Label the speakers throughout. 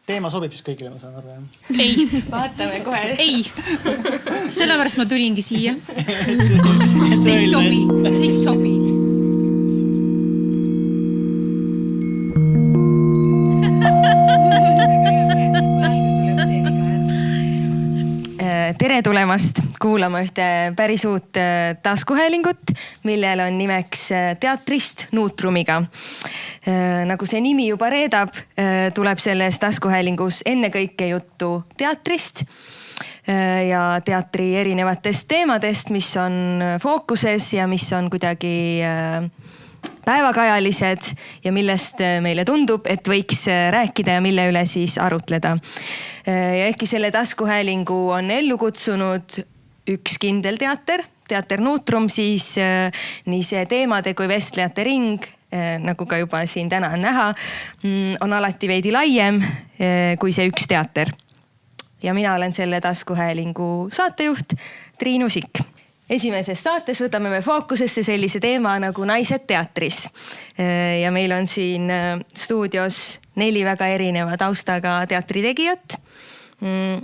Speaker 1: Teema sobib siis kõigile, ma saan aru.
Speaker 2: Ei.
Speaker 3: Vaatame kohe.
Speaker 2: Ei. Sellepärast ma tulingi siia. See ei sobi. See ei sobi.
Speaker 3: Tere tulemast kuulama ühte päris uut taskuhäälingut, millel on nimeks Teatrist Nuutrumiga. Nagu see nimi juba reedab, tuleb selles taskuhäälingus ennekõike juttu teatrist ja teatri erinevatest teemadest, mis on fookuses ja mis on kuidagi päevakajalised ja millest meile tundub, et võiks rääkida ja mille üle siis arutleda. Ja ehkki selle taskuhäälingu on ellu kutsunud üks kindel teater, Teater Nuutrum, siis nii see teemade kui vestlejate ring, nagu ka juba siin täna on näha, on alati veidi laiem kui see üks teater. Ja mina olen selle taskuhäälingu saatejuht Triinu Sikk. Esimeses saates võtame me fookusesse sellise teema nagu naised teatris. Ja meil on siin stuudios 4 väga erineva taustaga teatritegijat.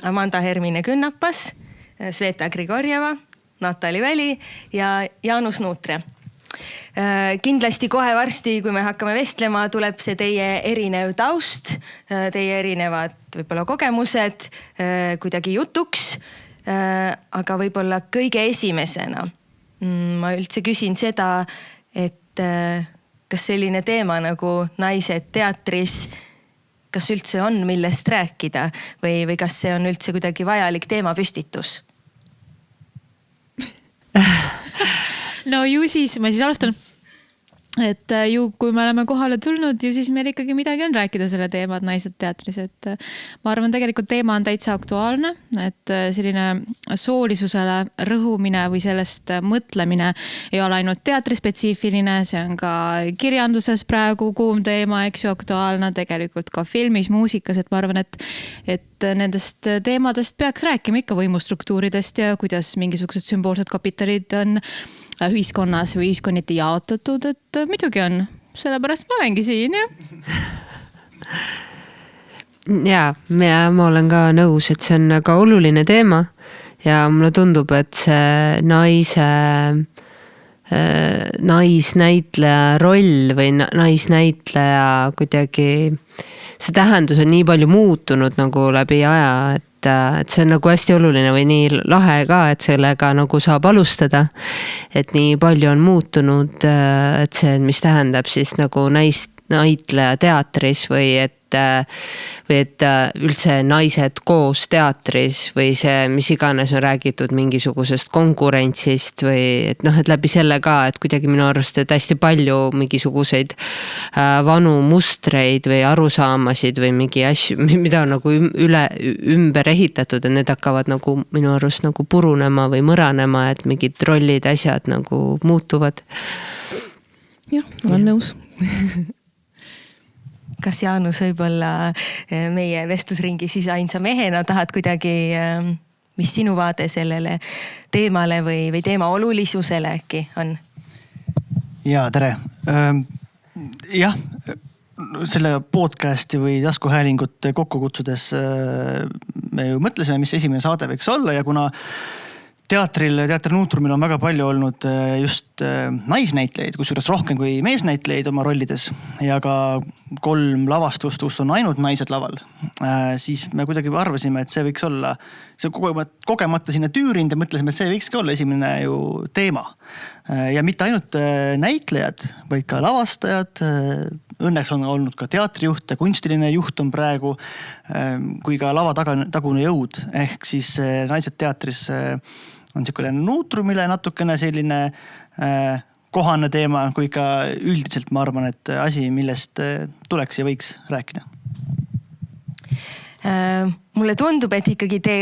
Speaker 3: Amanda Hermine Künnapas, Sveta Grigorjeva, Natali Väli ja Jaanus Nuutre. Kindlasti kohe varsti, kui me hakkame vestlema, tuleb see teie erinev taust, teie erinevad võib-olla kogemused kuidagi jutuks. Aga võib-olla kõige esimesena ma üldse küsin seda, et kas selline teema nagu naised teatris, kas üldse on millest rääkida või kas see on üldse kuidagi vajalik teemapüstitus?
Speaker 2: No ju siis, ma siis alustan. Et ju kui me oleme kohale tulnud, ju siis meil ikkagi midagi on rääkida selle teema, et naised teatris. Et ma arvan, tegelikult teema on täitsa aktuaalne, et selline soolisusele rõhumine või sellest mõtlemine ei ole ainult teatrispetsiifiline, see on ka kirjanduses praegu kuum teema, eks ju, aktuaalne, tegelikult ka filmis, muusikas, et ma arvan, et nendest teemadest peaks rääkima ikka võimustruktuuridest ja kuidas mingisugused sümboolsed kapitalid on ühiskonnas või ühiskonniti jaotatud, et muidugi on. Sellepärast ma olengi siin,
Speaker 4: ja ma olen ka nõus, et see on väga oluline teema ja mulle tundub, et see naisnäitleja roll või naisnäitleja kuidagi, see tähendus on nii palju muutunud nagu läbi aja, et see on nagu hästi oluline või nii lahe ka, et sellega nagu saab alustada. Et nii palju on muutunud, et see, mis tähendab siis nagu naisnäitleja teatris või et üldse naised koos teatris või see, mis iganes on räägitud mingisugusest konkurentsist või et läbi selle ka, et kuidagi minu arust, et hästi palju mingisuguseid vanu mustreid või arusaamasid või mingi asju, mida on nagu ümber ehitatud, et need hakkavad nagu minu arust nagu purunema või mõranema, et mingid rollid, asjad nagu muutuvad.
Speaker 5: Jah, olen nõus.
Speaker 3: Kas Jaanus võib-olla meie vestlusringi siis ainsa mehena tahad kuidagi, mis sinu vaade sellele teemale või teema olulisusele äkki on?
Speaker 1: Ja, tere. Jah, selle podcasti või taskuhäälingut kokku kutsudes me ju mõtlesime, mis esimene saade võiks olla ja kuna Teater Nuutrumil on väga palju olnud just naisnäitlejaid, kusjuures rohkem kui meesnäitlejaid oma rollides ja ka 3 lavastust, kus on ainult naised laval, siis me kuidagi arvasime, et see võiks olla, see kogemata sinna tüürind ja mõtlesime, et see võikski olla esimene ju teema. Ja mitte ainult näitlejad, vaid ka lavastajad, õnneks on olnud ka teatrijuht ja kunstiline juht on praegu, kui ka lava tagune jõud, ehk siis naised teatris on selline Nuutrumile natukene selline kohane teema, kui ka üldiselt ma arvan, et asi, millest tuleks ja võiks rääkida.
Speaker 3: Mulle tundub, et ikkagi te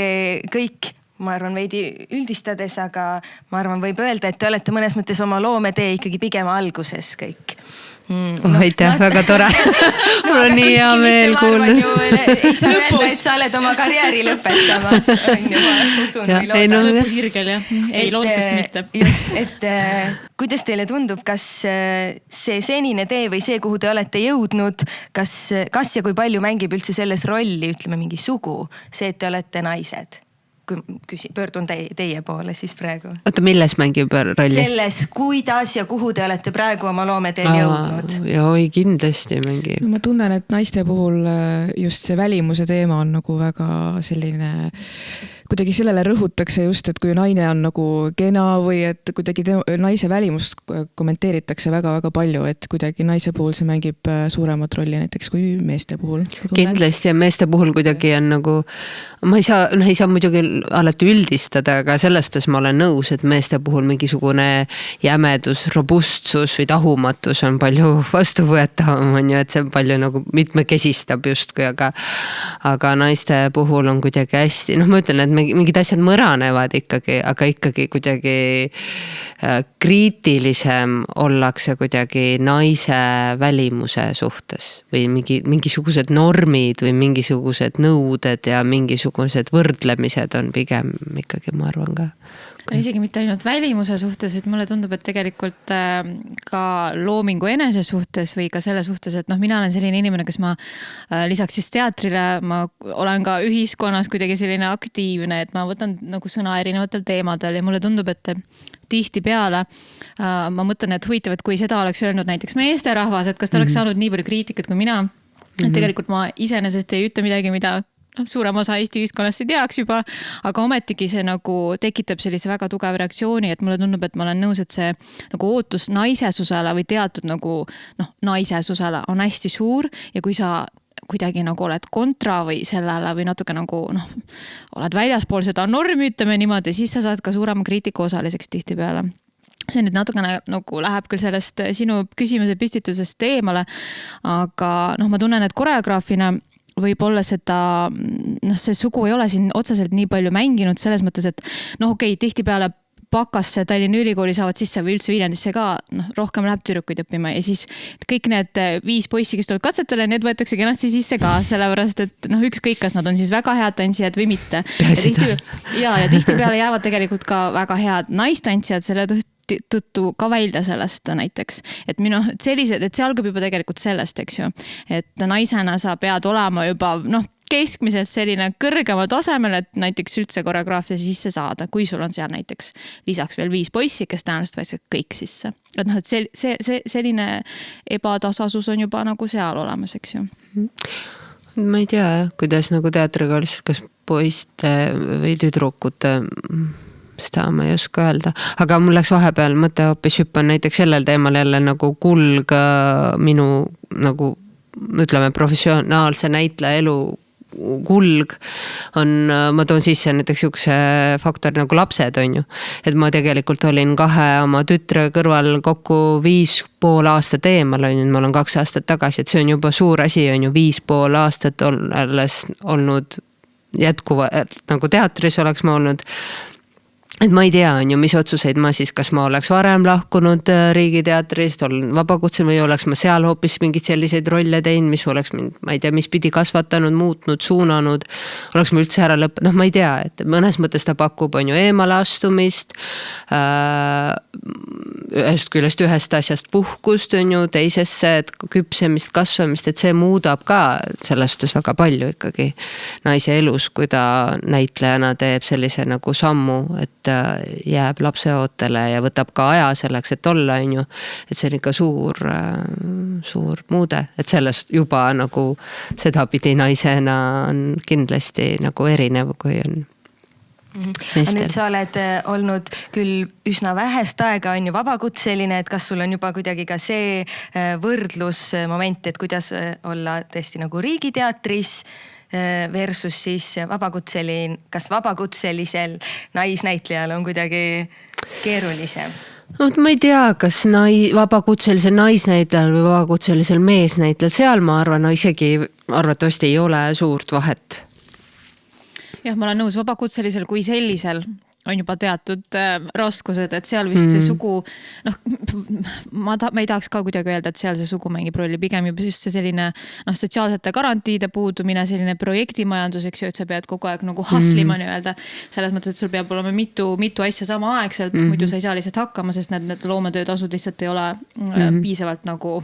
Speaker 3: kõik ma arvan veidi üldistades, aga ma arvan, võib öelda, et te olete mõnes mõttes oma loometee ikkagi pigem alguses kõik.
Speaker 4: Aitäh, väga tore. Mul on nii hea meel kuulda.
Speaker 3: Ei saa öelda, et sa oled oma karjääri lõpetamas.
Speaker 2: Lõpus irgel, jah. Ei, loodetavasti mitte.
Speaker 3: Just, et kuidas teile tundub, kas see senine tee või see, kuhu te olete jõudnud, kas ja kui palju mängib üldse selles rolli, ütleme mingi sugu, see, et te olete naised? Pöördun teie poole siis praegu.
Speaker 4: Oota, milles mängib rolli?
Speaker 3: Selles, kuidas ja kuhu te olete praegu oma loometeel jõudnud?
Speaker 4: Oi, kindlasti mängib.
Speaker 5: Ma tunnen, et naiste puhul just see välimuse teema on nagu väga selline, kuidagi sellele rõhutakse just, et kui naine on nagu kena või et kuidagi naise välimust kommenteeritakse väga-väga palju, et kuidagi naise puhul see mängib suuremat rolli näiteks kui meeste puhul.
Speaker 4: Kindlasti ja meeste puhul kuidagi on nagu, ma ei saa muidugi alati üldistada, aga sellest ma olen nõus, et meeste puhul mingisugune jämedus, robustsus või tahumatus on palju vastuvõetavam, on ju, et see on palju nagu mitmekesistab justkui, aga naiste puhul on kuidagi hästi, ma ütlen, et mingid asjad mõranevad ikkagi, aga ikkagi kuidagi kriitilisem ollakse kuidagi naise välimuse suhtes või mingisugused normid või mingisugused nõuded ja mingisugused võrdlemised on pigem ikkagi, ma arvan ka.
Speaker 2: Isegi mitte ainult välimuse suhtes, et mulle tundub, et tegelikult ka loomingu enese suhtes või ka selle suhtes, et mina olen selline inimene, kes ma lisaks siis teatrile, ma olen ka ühiskonnas kuidagi selline aktiivne, et ma võtan nagu sõna erinevatel teemadel ja mulle tundub, et tihtipeale ma mõtlen, et huvitav, et kui seda oleks öelnud näiteks meesterahvas, et kas ta oleks saanud nii palju kriitikat kui mina, et tegelikult ma iseenesest ei ütle midagi, mida suurem osa Eesti ühiskonnast ei teaks juba, aga ometigi see nagu tekitab sellise väga tugev reaktsiooni, et mulle tundub, et ma olen nõus, et see nagu ootus naisesusele või teatud nagu naisesusele on hästi suur ja kui sa kuidagi nagu oled kontra või sellele või natuke nagu oled väljaspool seda normi, ütleme niimoodi, siis sa saad ka suurema kriitiku osaliseks tihtipeale. See nüüd natukene nagu läheb küll sellest sinu küsimuse püstitusest eemale, aga ma tunnen, et koreograafina võib-olla seda, see sugu ei ole siin otseselt nii palju mänginud selles mõttes, et tihtipeale Pakasse Tallinna Ülikooli saavad sisse või üldse Viljandisse ka rohkem läheb tüdrukuid õppima ja siis kõik need 5 poissi, kes tulevad katsetele, need võetakse kenasti sisse ka, sellepärast et ükskõik, kas nad on siis väga head tantsijad või mitte. Ja tihtipeale jäävad tegelikult ka väga head naistantsijad selle tõttu ka välja sellest näiteks. Et see algab juba tegelikult sellest, eks ju. Et naisena sa pead olema juba keskmiselt selline kõrgemal tasemel, et näiteks üldse koreograafia sisse saada, kui sul on seal näiteks lisaks veel 5 poissi, kes tõenäoliselt võisid kõik sisse. Et selline ebatasasus on juba nagu seal olemas, eks ju.
Speaker 4: Ma ei tea, kuidas nagu teatriga lihtsalt, kas poiste või tüdrukute seda ma ei oska öelda, aga mul läks vahepeal mõte hoopis hüppan näiteks sellel teemal jälle nagu kulg minu nagu ütleme professionaalse näitleja elu kulg on, ma toon sisse näiteks üks faktor nagu lapsed on ju, et ma tegelikult olin 2 oma tütre kõrval kokku 5,5 aastat eemal on ju, ma olen 2 aastat tagasi, et see on juba suur asi on ju 5,5 aastat alles olnud jätkuva, nagu teatris oleks ma olnud. Et ma ei tea, on ju, mis otsuseid ma siis, kas ma oleks varem lahkunud Riigiteatrist, olen vabakutsel või oleks ma seal hoopis mingid selliseid rolle teinud, mis oleks mind, ma ei tea, mis pidi kasvatanud, muutnud, suunanud, oleks ma üldse ära ma ei tea, et mõnes mõttes ta pakub, on ju, eemale astumist, ühest küljest ühest asjast puhkust, on ju, teisesse, et küpsemist, kasvamist, et see muudab ka selles suhtes väga palju ikkagi naise elus, kui ta näitlejana teeb sellise nagu sammu, et jääb lapseootele ja võtab ka aja selleks, et olla, on ju. Et see on ikka suur muude, et sellest juba nagu seda pidi naisena on kindlasti nagu erinev, kui on meestel.
Speaker 3: Nüüd sa oled olnud küll üsna vähest aega, on ju vabakutseline, et kas sul on juba kuidagi ka see võrdlusmoment, et kuidas olla tõesti nagu Riigiteatris versus siis kas vabakutselisel naisnäitlejal on kuidagi keerulisem?
Speaker 4: Ma ei tea, kas vabakutselisel naisnäitlejal või vabakutselisel meesnäitlejal, seal ma arvan, isegi arvatavasti ei ole suurt vahet.
Speaker 2: jah, ma olen nõus, vabakutselisel kui sellisel on juba teatud raskused, et seal vist see sugu, noh, ma ei tahaks ka kuidagi öelda, et seal see sugu mängib rolli, pigem juba just see selline sotsiaalsete garantiide puudumine, selline projektimajandus, eks ju, et sa pead kogu aeg nagu hustlima nii-öelda. Selles mõttes, et sul peab olema mitu asja sama aegselt, muidu sa ei saa lihtsalt hakkama, sest need loometöötasud lihtsalt ei ole piisavalt nagu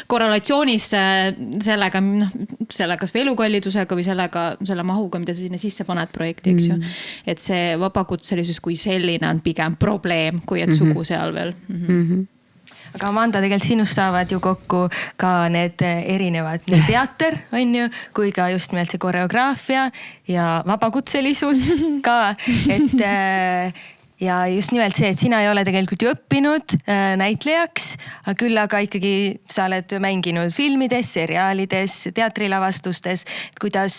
Speaker 2: korrelatsioonis sellega, selle kas või elukallidusega või selle mahuga, mida sa sinna sisse paned projekti, eks ju. Et see vabakutselisus kui selline on pigem probleem, kui et sugu seal veel.
Speaker 3: Aga Amanda, tegelikult sinust saavad ju kokku ka need erinevad nii teater, on ju, kui ka just nimelt see koreograafia ja vabakutselisus ka. Et ja just nimelt see, et sina ei ole tegelikult ju õppinud näitlejaks, aga küll aga ikkagi sa oled mänginud filmides, seriaalides, teatrilavastustes. Et kuidas,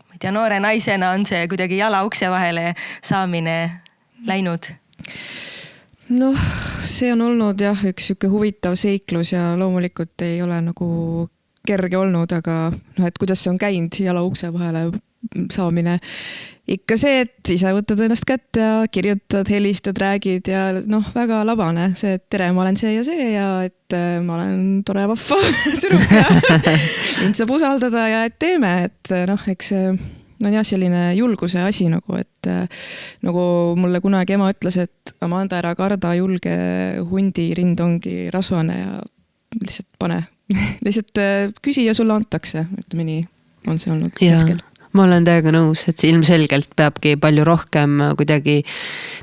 Speaker 3: ma ei tea, noore naisena on see kuidagi jala ukse vahele saamine läinud?
Speaker 5: Noh, see on olnud jah, üks siuke huvitav seiklus ja loomulikult ei ole nagu kerge olnud, aga noh, et kuidas see on käinud jala ukse vahele saamine. Ikka see, et ise võtad ennast kätte ja kirjutad, helistad, räägid ja noh, väga labane see, et tere, ma olen see ja et ma olen tore vahva tüdruk ja mind saab usaldada ja et teeme, et noh, eks see no jah, selline julguse asi nagu, et nagu mulle kunagi ema ütles, et Amanda, ära karda, julge hundi rind ongi rasvane ja lihtsalt pane. Lihtsalt küsi ja sulle antakse, ütleme nii on see olnud hetkel.
Speaker 4: Ma olen täiega nõus, et ilmselgelt peabki palju rohkem kuidagi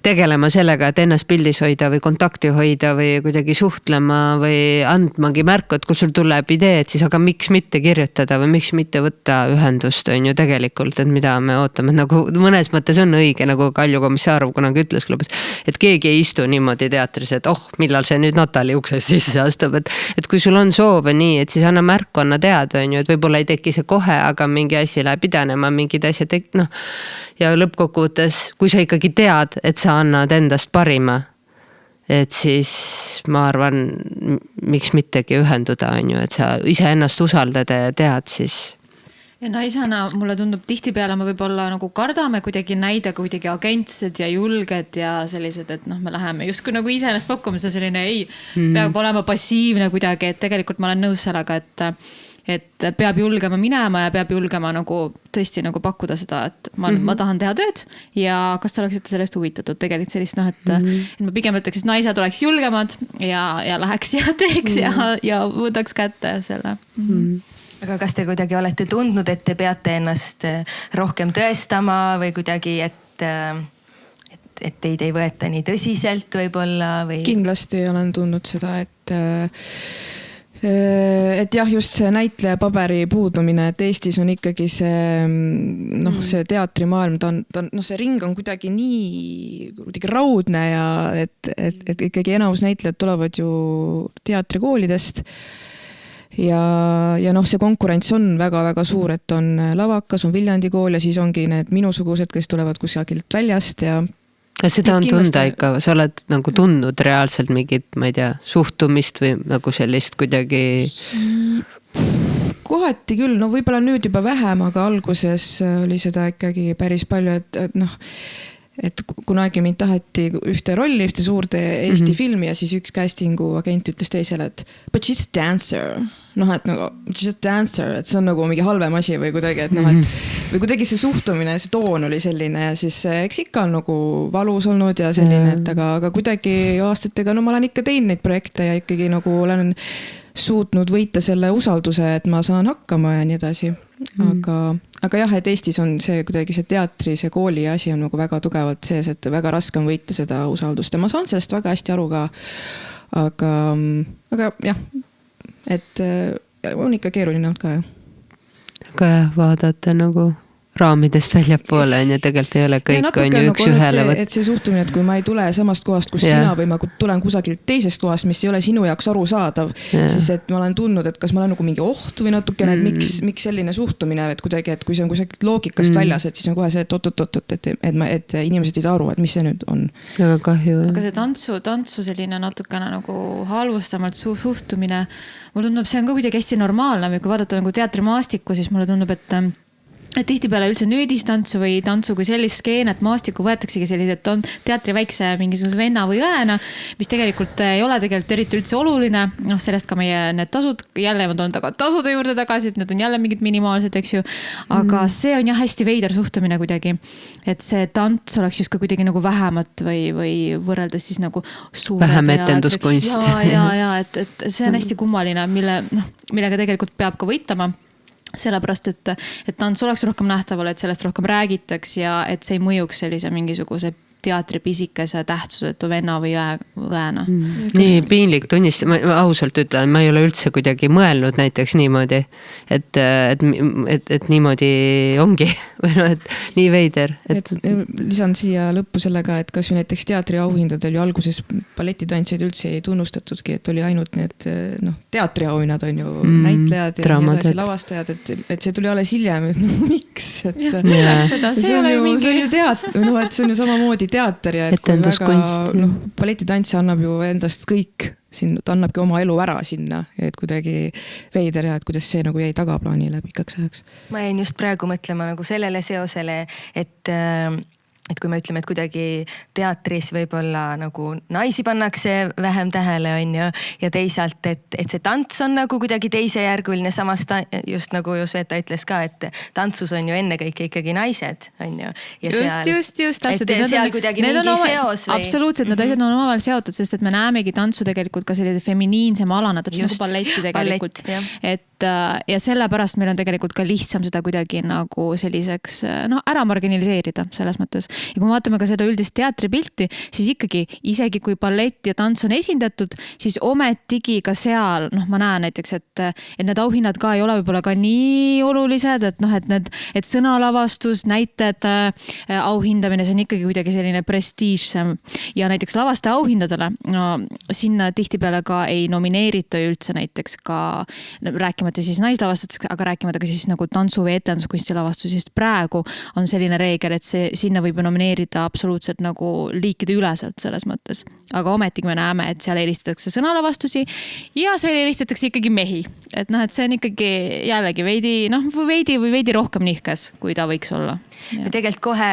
Speaker 4: tegelema sellega, et ennast pildis hoida või kontakti hoida või kuidagi suhtlema või andmagi märku, et kui sul tuleb idee, et siis aga miks mitte kirjutada või miks mitte võtta ühendust, on ju tegelikult, et mida me ootame. Nagu mõnes mõttes on õige, nagu Kalju Komissarov kunagi ütles klubis, et keegi ei istu niimoodi teatris, et millal see nüüd Natali uksest sisse astub, et kui sul on soove nii, et siis anna märku, anna teada, on ju, et võib-olla ei teki see kohe, aga mingi asi läheb idanema, mingid asjad, ja lõppkokkuvõttes, kui sa ikkagi tead, et sa annad endast parima, et siis ma arvan, miks mittegi ühenduda, on ju, et sa ise ennast usaldad ja tead siis.
Speaker 2: Ja naisena mulle tundub tihtipeale me võib-olla nagu kardame kuidagi näida kuidagi agentsed ja julged ja sellised, et me läheme justkui nagu ise ennast pakkuma, see selline peab olema passiivne kuidagi, et tegelikult ma olen nõus sellega, et peab julgema minema ja peab julgema nagu tõesti nagu pakkuda seda, et ma tahan teha tööd ja kas te oleksite sellest huvitatud tegelikult sellist, et ma pigem ütleks, et naised oleks julgemad ja läheks ja teeks ja võtaks kätte selle.
Speaker 3: Aga kas te kuidagi olete tundnud, et te peate ennast rohkem tõestama või kuidagi, et teid ei võeta nii tõsiselt võib-olla või?
Speaker 5: Kindlasti olen tundnud seda, et jah, just see näitleja paberi puudumine, et Eestis on ikkagi see, see teatrimaailm, see ring on kuidagi nii raudne ja et ikkagi enamus näitlejad tulevad ju teatrikoolidest ja see konkurents on väga-väga suur, et on Lavakas, on Viljandi kool ja siis ongi need minusugused, kes tulevad kusagilt väljast ja
Speaker 4: seda on tunda ikka, sa oled nagu tundnud reaalselt mingit, ma ei tea, suhtumist või nagu sellist kuidagi?
Speaker 5: Kohati küll, võib-olla nüüd juba vähem, aga alguses oli seda ikkagi päris palju, et kunagi mind taheti ühte rolli, ühte suurde Eesti filmi ja siis üks castingu agent ütles teisele, et but she's a dancer. She's a dancer, et see on nagu mingi halvem asi või kuidagi, või kuidagi see suhtumine, see toon oli selline ja siis eks ikka on nagu valus olnud ja selline, et aga kuidagi aastatega, ma olen ikka teinud neid projekte ja ikkagi nagu olen suutnud võita selle usalduse, et ma saan hakkama ja nii edasi. Aga jah, et Eestis on see kuidagi see teatri, see kooli asi on nagu väga tugevalt sees, et väga raske on võita seda usaldust ja ma saan sellest väga hästi aru ka. Aga jah, et on ikka keeruline olnud ka.
Speaker 4: Aga jah, vaadata nagu raamidest väljapoole on ju, tegelikult ei ole kõik on ju üks ühele võtta.
Speaker 5: Et see suhtumine, et kui ma ei tule samast kohast, kus sina või ma tulen kusagilt teisest kohast, mis ei ole sinu jaoks arusaadav, siis et ma olen tundnud, et kas ma olen nagu mingi oht või natukene, et miks selline suhtumine, et kuidagi, et kui see on kusagilt loogikast väljas, et siis on kohe see, et inimesed ei saa aru, et mis see nüüd on.
Speaker 4: Väga kahju.
Speaker 2: Aga see tantsu selline natukene nagu halvustamalt suhtumine, mulle tundub, see on ka kuidagi hästi normaalne või kui vaadata nagu teatrimaastikku, siis mulle tundub, et et tihtipeale üldse nüüdistantsu või tantsu kui sellist skeenet maastikku võetaksegi sellised on teatri väikse mingisuguse venna või õena, mis tegelikult ei ole tegelikult eriti üldse oluline. Noh, sellest ka meie need tasud, jälle ma tulen tasude juurde tagasi, et need on jälle mingid minimaalsed, eks ju. Aga see on jah hästi veider suhtumine kuidagi, et see tants oleks justkui kuidagi nagu vähemat või võrreldes siis nagu
Speaker 4: vähem etenduskunst.
Speaker 2: Ja, et see on hästi kummaline, millega tegelikult peab ka võitlema. Sellepärast, et tants oleks rohkem nähtaval, et sellest rohkem räägitaks ja et see ei mõjuks sellise mingisuguse teatri pisikese tähtsusetu venna või õena.
Speaker 4: Nii piinlik tunnist, ma ausalt ütlen, ma ei ole üldse kuidagi mõelnud näiteks niimoodi, et niimoodi ongi või no, et nii veider.
Speaker 5: Lisan siia lõppu sellega, et kas või näiteks teatri auhindadel ju alguses balletitantseid üldse ei tunnustatudki, et oli ainult need teatri auhinnad on ju näitlejad ja edasi lavastajad, et see tuli alles hiljem, et miks? See on ju samamoodi teater ja et kui väga balletitants annab ju endast kõik, ta annabki oma elu ära sinna, et kuidagi veider ja et kuidas see nagu jäi tagaplaanile pikaks ajaks.
Speaker 3: Ma jäin just praegu mõtlema nagu sellele seosele, et kui me ütleme, et kuidagi teatris võib-olla nagu naisi pannakse vähem tähele, on ju, ja teisalt, et see tants on nagu kuidagi teisejärguline, samas just nagu Sveta ütles ka, et tantsus on ju ennekõike ikkagi naised, on ju.
Speaker 2: Just.
Speaker 3: Et seal kuidagi mingi seos või?
Speaker 2: Absoluutselt, need asjad on omavahel seotud, sest et me näemegi tantsu tegelikult ka sellise feminiinsema alana, täpselt nagu balletti tegelikult. Ja sellepärast meil on tegelikult ka lihtsam seda kuidagi nagu selliseks ära marginaliseerida selles mõttes. Ja kui me vaatame ka seda üldist teatripilti, siis ikkagi isegi kui ballett ja tants on esindatud, siis ometigi ka seal, ma näen näiteks, et need auhinnad ka ei ole võib-olla ka nii olulised, et sõnalavastus, näited, auhindamine, see on ikkagi kuidagi selline prestiižsem. Ja näiteks lavaste auhindadele, sinna tihtipeale ka ei nomineerita üldse näiteks ka rääkimata siis naislavastades, aga rääkimata ka siis nagu tantsu või etenduskunsti lavastus, sest praegu on selline reegel, et sinna võib nomineerida absoluutselt nagu liikide üleselt selles mõttes. Aga ometigi me näeme, et seal eelistatakse sõnalavastusi ja seal eelistatakse ikkagi mehi. Et see on ikkagi jällegi veidi rohkem nihkes, kui ta võiks olla.
Speaker 3: Me tegelikult kohe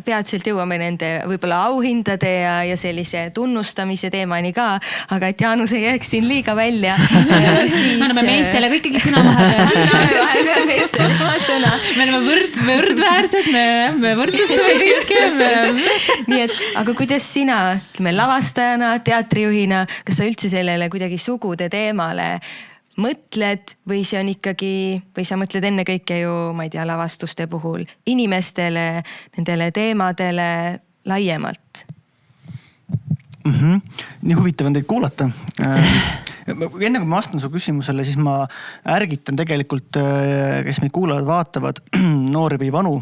Speaker 3: peatselt jõuame nende võib-olla auhindade ja sellise tunnustamise teemani ka, aga et Jaanus ei jääks siin liiga välja.
Speaker 2: Me oleme meestele ikkagi sõna vahel. Me oleme võrdväärsed, me võrdsustame kõike.
Speaker 3: Nii et, aga kuidas sina, lavastajana, teatrijuhina, kas sa üldse sellele kuidagi sugude teemale mõtled või see on ikkagi, või sa mõtled enne kõike ju, ma ei tea, lavastuste puhul inimestele, nendele teemadele laiemalt?
Speaker 1: Nii huvitav on teid kuulata. Enne kui ma vastan su küsimusele, siis ma ärgitan tegelikult, kes meid kuulavad, vaatavad noori või vanu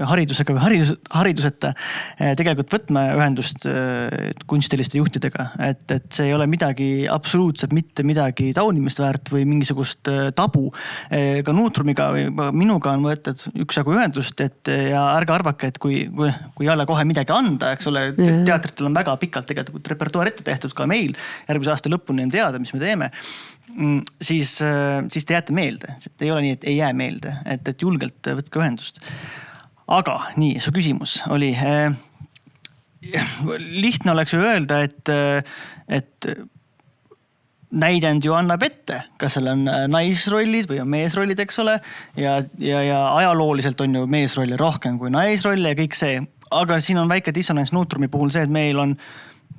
Speaker 1: haridusega või hariduseta tegelikult võtme ühendust kunstiliste juhtidega. Et see ei ole midagi, absoluutselt mitte midagi taunimist väärt või mingisugust tabu. Ka Nuutrumiga või minuga on võetud üksjagu ühendust, ja ärge arvake, et kui jälle kohe midagi anda, eks ole, teatritel on väga pikalt tegelikult repertuaar ette tehtud ka meil, järgmise aasta lõpuni on teada, mis me teeme, siis te jääte meelde. Ei ole nii, et ei jää meelde, et julgelt võtke ühendust. Aga nii, su küsimus oli, lihtne oleks ju öelda, et näidend ju annab ette, kas seal on naisrollid või on meesrollid, eks ole, ja ajalooliselt on ju meesrolli rohkem kui naisrolle ja kõik see. Aga siin on väike dissonants Nuutrumi puhul see, et meil on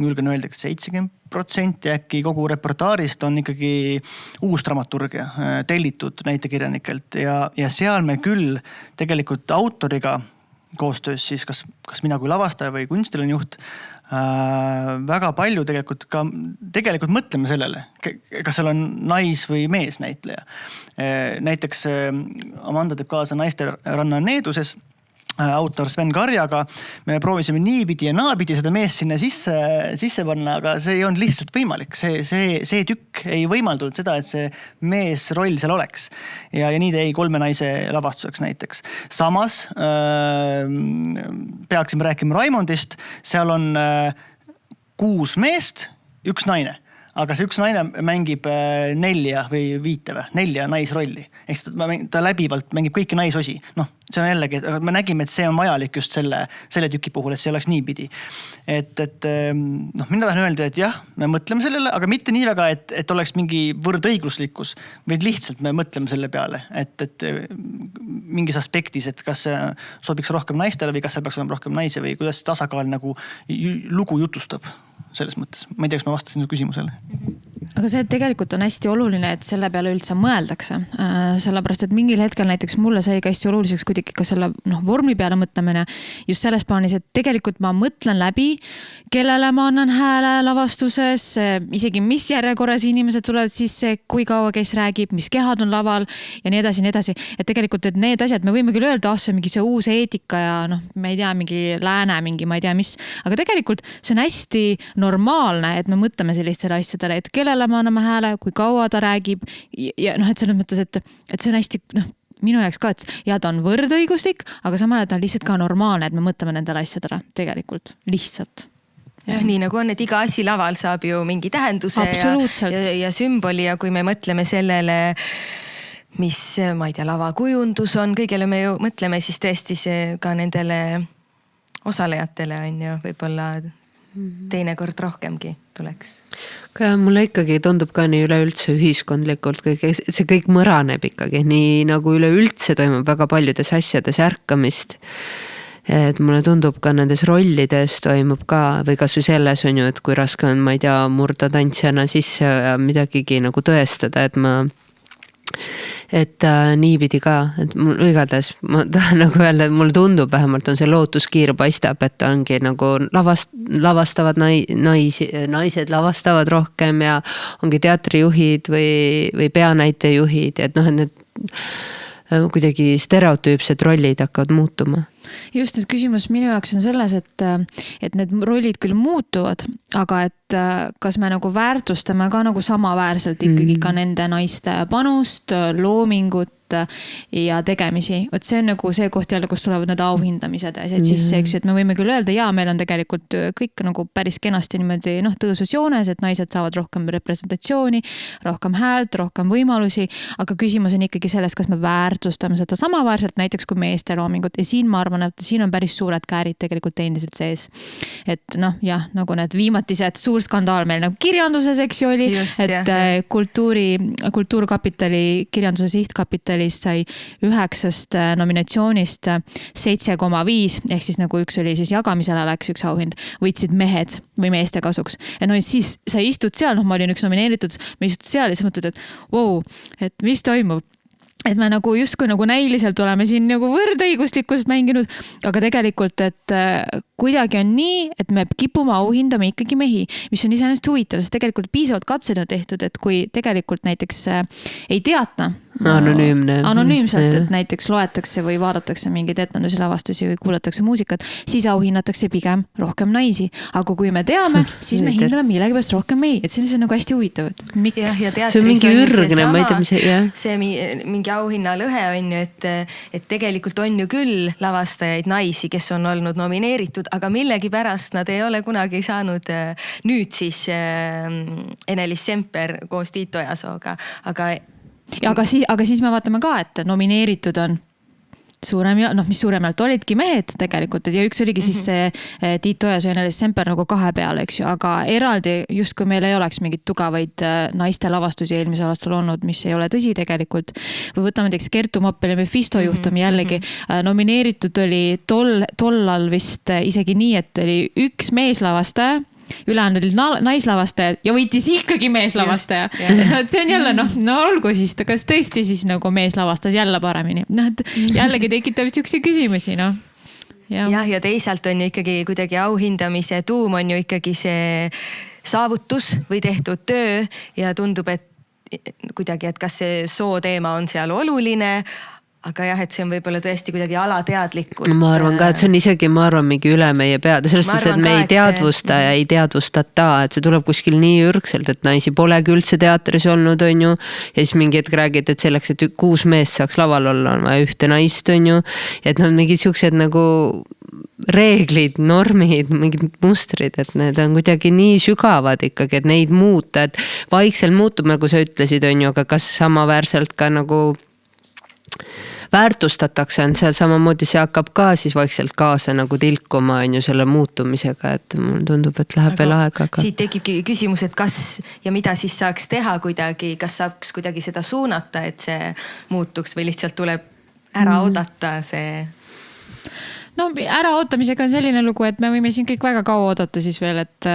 Speaker 1: julgen öelda, et 70% äkki kogu repertaarist on ikkagi uus dramaturgia, tellitud näitekirjanikelt ja seal me küll tegelikult autoriga koostöös siis kas mina kui lavastaja või kunstiline juht väga palju tegelikult mõtleme sellele, kas seal on nais või mees näitleja. Näiteks Amanda teeb kaasa Naiste ranna needuses autor Sven Karjaga. Me proovisime niipidi ja naapidi seda meest sinna sisse panna, aga see ei olnud lihtsalt võimalik. See tükk ei võimaldunud seda, et see meesroll seal oleks. Ja nii jäi 3 naise lavastuseks näiteks. Samas peaksime rääkima Raimondist. Seal on 6 meest, 1 naine. aga see üks naine mängib 4 või 5 või 4 naisrolli. Ehk ta läbivalt mängib kõiki naisosi. Noh, see on jällegi, me nägime, et see on vajalik just selle tüki puhul, et see oleks niipidi. Mina tahan öelda, et jah, me mõtleme sellele, aga mitte nii väga, et oleks mingi võrdõiguslikkus, vaid lihtsalt me mõtleme selle peale, et mingis aspektis, et kas see sobiks rohkem naistele või kas seal peaks olema rohkem naisi või kuidas tasakaal nagu lugu jutustab selles mõttes. Ma ei tea, kas ma vastasin küsimusele.
Speaker 2: Aga see tegelikult on hästi oluline, et selle peale üldse mõeldakse. Sellepärast, et mingil hetkel näiteks mulle sai ka hästi oluliseks kuidagi ka selle vormi peale mõtlemine just selles plaanis, et tegelikult ma mõtlen läbi, kellele ma annan hääle lavastuses, isegi mis järjekorras inimesed tulevad sisse, kui kaua kes räägib, mis kehad on laval ja nii edasi, nii edasi. Et tegelikult, et need asjad, me võime küll öelda, see on mingi see uus eetika ja ma ei tea, mingi lääne, mingi ma ei tea mis, aga tegelikult see on hästi normaalne, et me mõtleme sellistele asjadele, et kellele me anname hääle, kui kaua ta räägib ja et selles mõttes, et see on hästi minu jaoks ka, et ja ta on võrdõiguslik, aga samal ta on lihtsalt ka normaalne, et me mõtleme nendele asjadele tegelikult lihtsalt.
Speaker 3: Jah, nii nagu on, et iga asi laval saab ju mingi tähenduse ja sümboli ja kui me mõtleme sellele, mis, ma ei tea, lavakujundus on, kõigele me ju mõtleme, siis tõesti see ka nendele osalejatele on ju võib-olla teinekord rohkemgi tuleks.
Speaker 4: Mulle ikkagi tundub ka nii üleüldse ühiskondlikult, see kõik mõraneb ikkagi, nii nagu üleüldse toimub väga paljudes asjades ärkamist. Et mulle tundub ka nendes rollides toimub ka, või kas või selles on ju, et kui raske on, ma ei tea, murda tantsijana sisse ja midagigi nagu tõestada, et niipidi ka, et mul igatahes ma tahan nagu öelda, et mulle tundub vähemalt on see lootuskiir paistab, et ongi nagu lavastavad naised lavastavad rohkem ja ongi teatrijuhid või peanäitejuhid, et need kuidagi stereotüüpsed rollid hakkavad muutuma.
Speaker 2: Just nüüd küsimus minu jaoks on selles, et need rollid küll muutuvad, aga et kas me nagu väärtustame ka nagu samaväärselt ikkagi ka nende naiste panust, loomingut ja tegemisi. Võt see on nagu see koht jälle, kus tulevad need auhindamised ja asjad sisse, eks ju, et me võime küll öelda, ja meil on tegelikult kõik nagu päris kenasti niimoodi tõusus joones, et naised saavad rohkem representatsiooni, rohkem häält, rohkem võimalusi, aga küsimus on ikkagi selles, kas me väärtustame seda samaväärselt, näiteks kui meeste loomingut ja siin ma arvan, et siin on päris suured käärid tegelikult endiselt sees. Et nagu need viimatised suur skandaal meil nagu kirjanduses, eks ju oli, et kultuurkapitali, kirjanduse sihtkapitali sai 9 nominatsioonist 7,5 ehk siis nagu üks oli siis jagamisele läks üks auhind, võitsid mehed või meeste kasuks. Ja siis sa istud seal, ma olin üks nomineeritud, ma istud seal ja sa mõtled, et wow, et mis toimub. Et me nagu justkui nagu näiliselt oleme siin nagu võrdõiguslikkust mänginud, aga tegelikult, et kuidagi on nii, et me kipume auhindama ikkagi mehi, mis on iseenesest huvitav, sest tegelikult piisavalt katsed on tehtud, et kui tegelikult näiteks ei teatna anonüümselt, et näiteks loetakse või vaadatakse mingeid etenduse lavastusi või kuulatakse muusikat, siis auhinnatakse pigem rohkem naisi. Aga kui me teame, siis me hindame millegipärast rohkem mehi, et see on nagu hästi huvitav.
Speaker 4: See on mingi ürgne, ma ei tea, mis
Speaker 3: see mingi auhinna lõhe on ju, et tegelikult on ju küll lavastajaid naisi, kes on olnud nomineeritud, aga millegipärast nad ei ole kunagi saanud nüüd siis Ene-Liis Semper koos Tiit Ojasooga,
Speaker 2: aga siis me vaatame ka, et nomineeritud on suurem ja mis suuremalt olidki mehed tegelikult ja üks oligi siis see Tiit Ojasoo ja Ene-Liis Semper nagu 2 peale, eks ju, aga eraldi just kui meil ei oleks mingit tugavaid naiste lavastusi eelmisel aastal olnud, mis ei ole tõsi tegelikult, või võtame näiteks Kertu Moppeli Mephisto juhtumi jällegi, nomineeritud oli tollal vist isegi nii, et oli üks meeslavastaja, ülejäänud olid naislavastajad ja võitis ikkagi meeslavastaja. See on jälle, olgu siis, kas tõesti siis nagu meeslavastas jälle paremini. Et jällegi tekitab siukse küsimusi,
Speaker 3: ja teisalt on ju ikkagi kuidagi auhindamise tuum on ju ikkagi see saavutus või tehtud töö ja tundub, et kuidagi, et kas see soo teema on seal oluline, aga jah, et see on võib-olla tõesti kuidagi alateadlikult.
Speaker 4: Ma arvan ka, et see on isegi, mingi üle meie pead. Sellest, et me ei teadvusta ja ei teadvustata, et see tuleb kuskil nii ürgselt, et naisi polegi üldse teatris olnud, on ju. Ja siis mingi hetk räägid, et selleks, et 6 meest saaks laval olla, on vaja 1 naist, on ju. Et mingid siuksed nagu reeglid, normid, mingid mustrid, et need on kuidagi nii sügavad ikkagi, et neid muuta, et vaikselt muutub, nagu sa ütlesid, on ju, aga kas samaväärselt ka nagu väärtustatakse, on seal samamoodi, see hakkab ka siis vaikselt kaasa nagu tilkuma, on ju, selle muutumisega, et mulle tundub, et läheb veel aega.
Speaker 3: Siit tekibki küsimus, et kas ja mida siis saaks teha kuidagi, kas saaks kuidagi seda suunata, et see muutuks või lihtsalt tuleb ära oodata see...
Speaker 2: No äraootamisega on selline lugu, et me võime siin kõik väga kaua oodata siis veel, et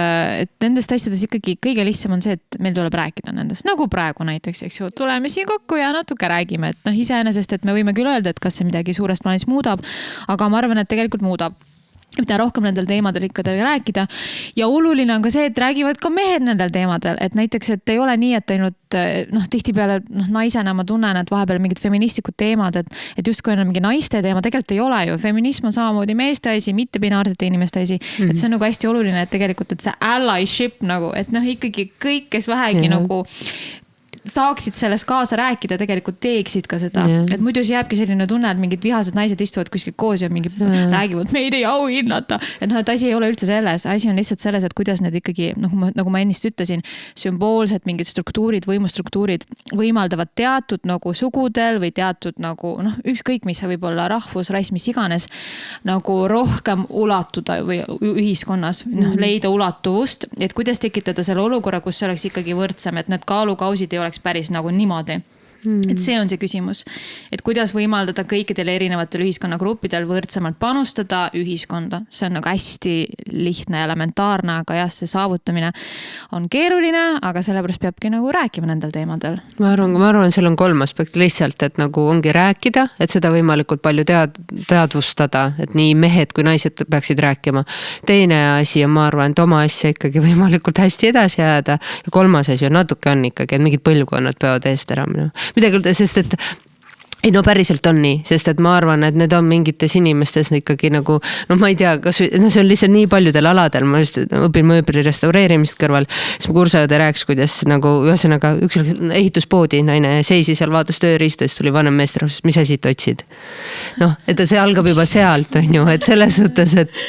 Speaker 2: nendest asjadest ikkagi kõige lihtsam on see, et meil tuleb rääkida nendest. Nagu praegu näiteks, eks ju, tuleme siin kokku ja natuke räägime, et iseenesest, et me võime küll öelda, et kas see midagi suures plaanis muudab, aga ma arvan, et tegelikult muudab. Mida rohkem nendel teemadel ikka rääkida. Ja oluline on ka see, et räägivad ka mehed nendel teemadel, et näiteks, et ei ole nii, et ainult tihtipeale naisena ma tunnen, et vahepeal mingid feministikud teemad, et just kui on mingi naiste teema, tegelikult ei ole ju. Feminism on samamoodi meeste asi, mitte binaarsete inimeste asi. Et see on nagu hästi oluline, et tegelikult, et see allyship nagu, et ikkagi kõik, kes vähegi nagu saaksid selles kaasa rääkida, tegelikult teeksid ka seda. Et muidu see jääbki selline tunne, et mingid vihased naised istuvad kuskil koos ja mingi räägivad, meid ei auhinnata. Et et asi ei ole üldse selles. Asi on lihtsalt selles, et kuidas need ikkagi, nagu ma ennist ütlesin, sümboolsed mingid struktuurid, võimustruktuurid võimaldavad teatud nagu sugudel või teatud nagu ükskõik mis võib olla rahvus, rass, mis iganes nagu rohkem ulatuda või ühiskonnas leida ulatuvust, et kuidas tekitada selle olukorra, kus see oleks ikkagi võrdsem, et need kaalukausid ei oleks päris nagu niimoodi. Et see on see küsimus, et kuidas võimaldada kõikidel erinevatel ühiskonnagruppidel võrdsemalt panustada ühiskonda. See on nagu hästi lihtne ja elementaarne, aga jah, see saavutamine on keeruline, aga sellepärast peabki nagu rääkima nendel teemadel.
Speaker 4: Ma arvan, seal on 3 aspekti lihtsalt, et nagu ongi rääkida, et seda võimalikult palju teadvustada, et nii mehed kui naised peaksid rääkima. Teine asi on, ma arvan, et oma asja ikkagi võimalikult hästi edasi jääda. Ja 3. asi on natuke on ikkagi, et mingid põlvkonnad peavad eest ära minema. Midagi, sest et ei no päriselt on nii, sest et ma arvan, et need on mingites inimestes ikkagi nagu, ma ei tea, kas see on lihtsalt nii paljudel aladel, ma just õpin mööbli restaureerimist kõrval, siis mu kursaõde rääks, kuidas nagu ühesõnaga üks ehituspoodi naine seisis seal, vaatas tööriistu, siis tuli vanem meesterahvas, mis asi te otsid? Et see algab juba sealt, on ju, et selles suhtes, et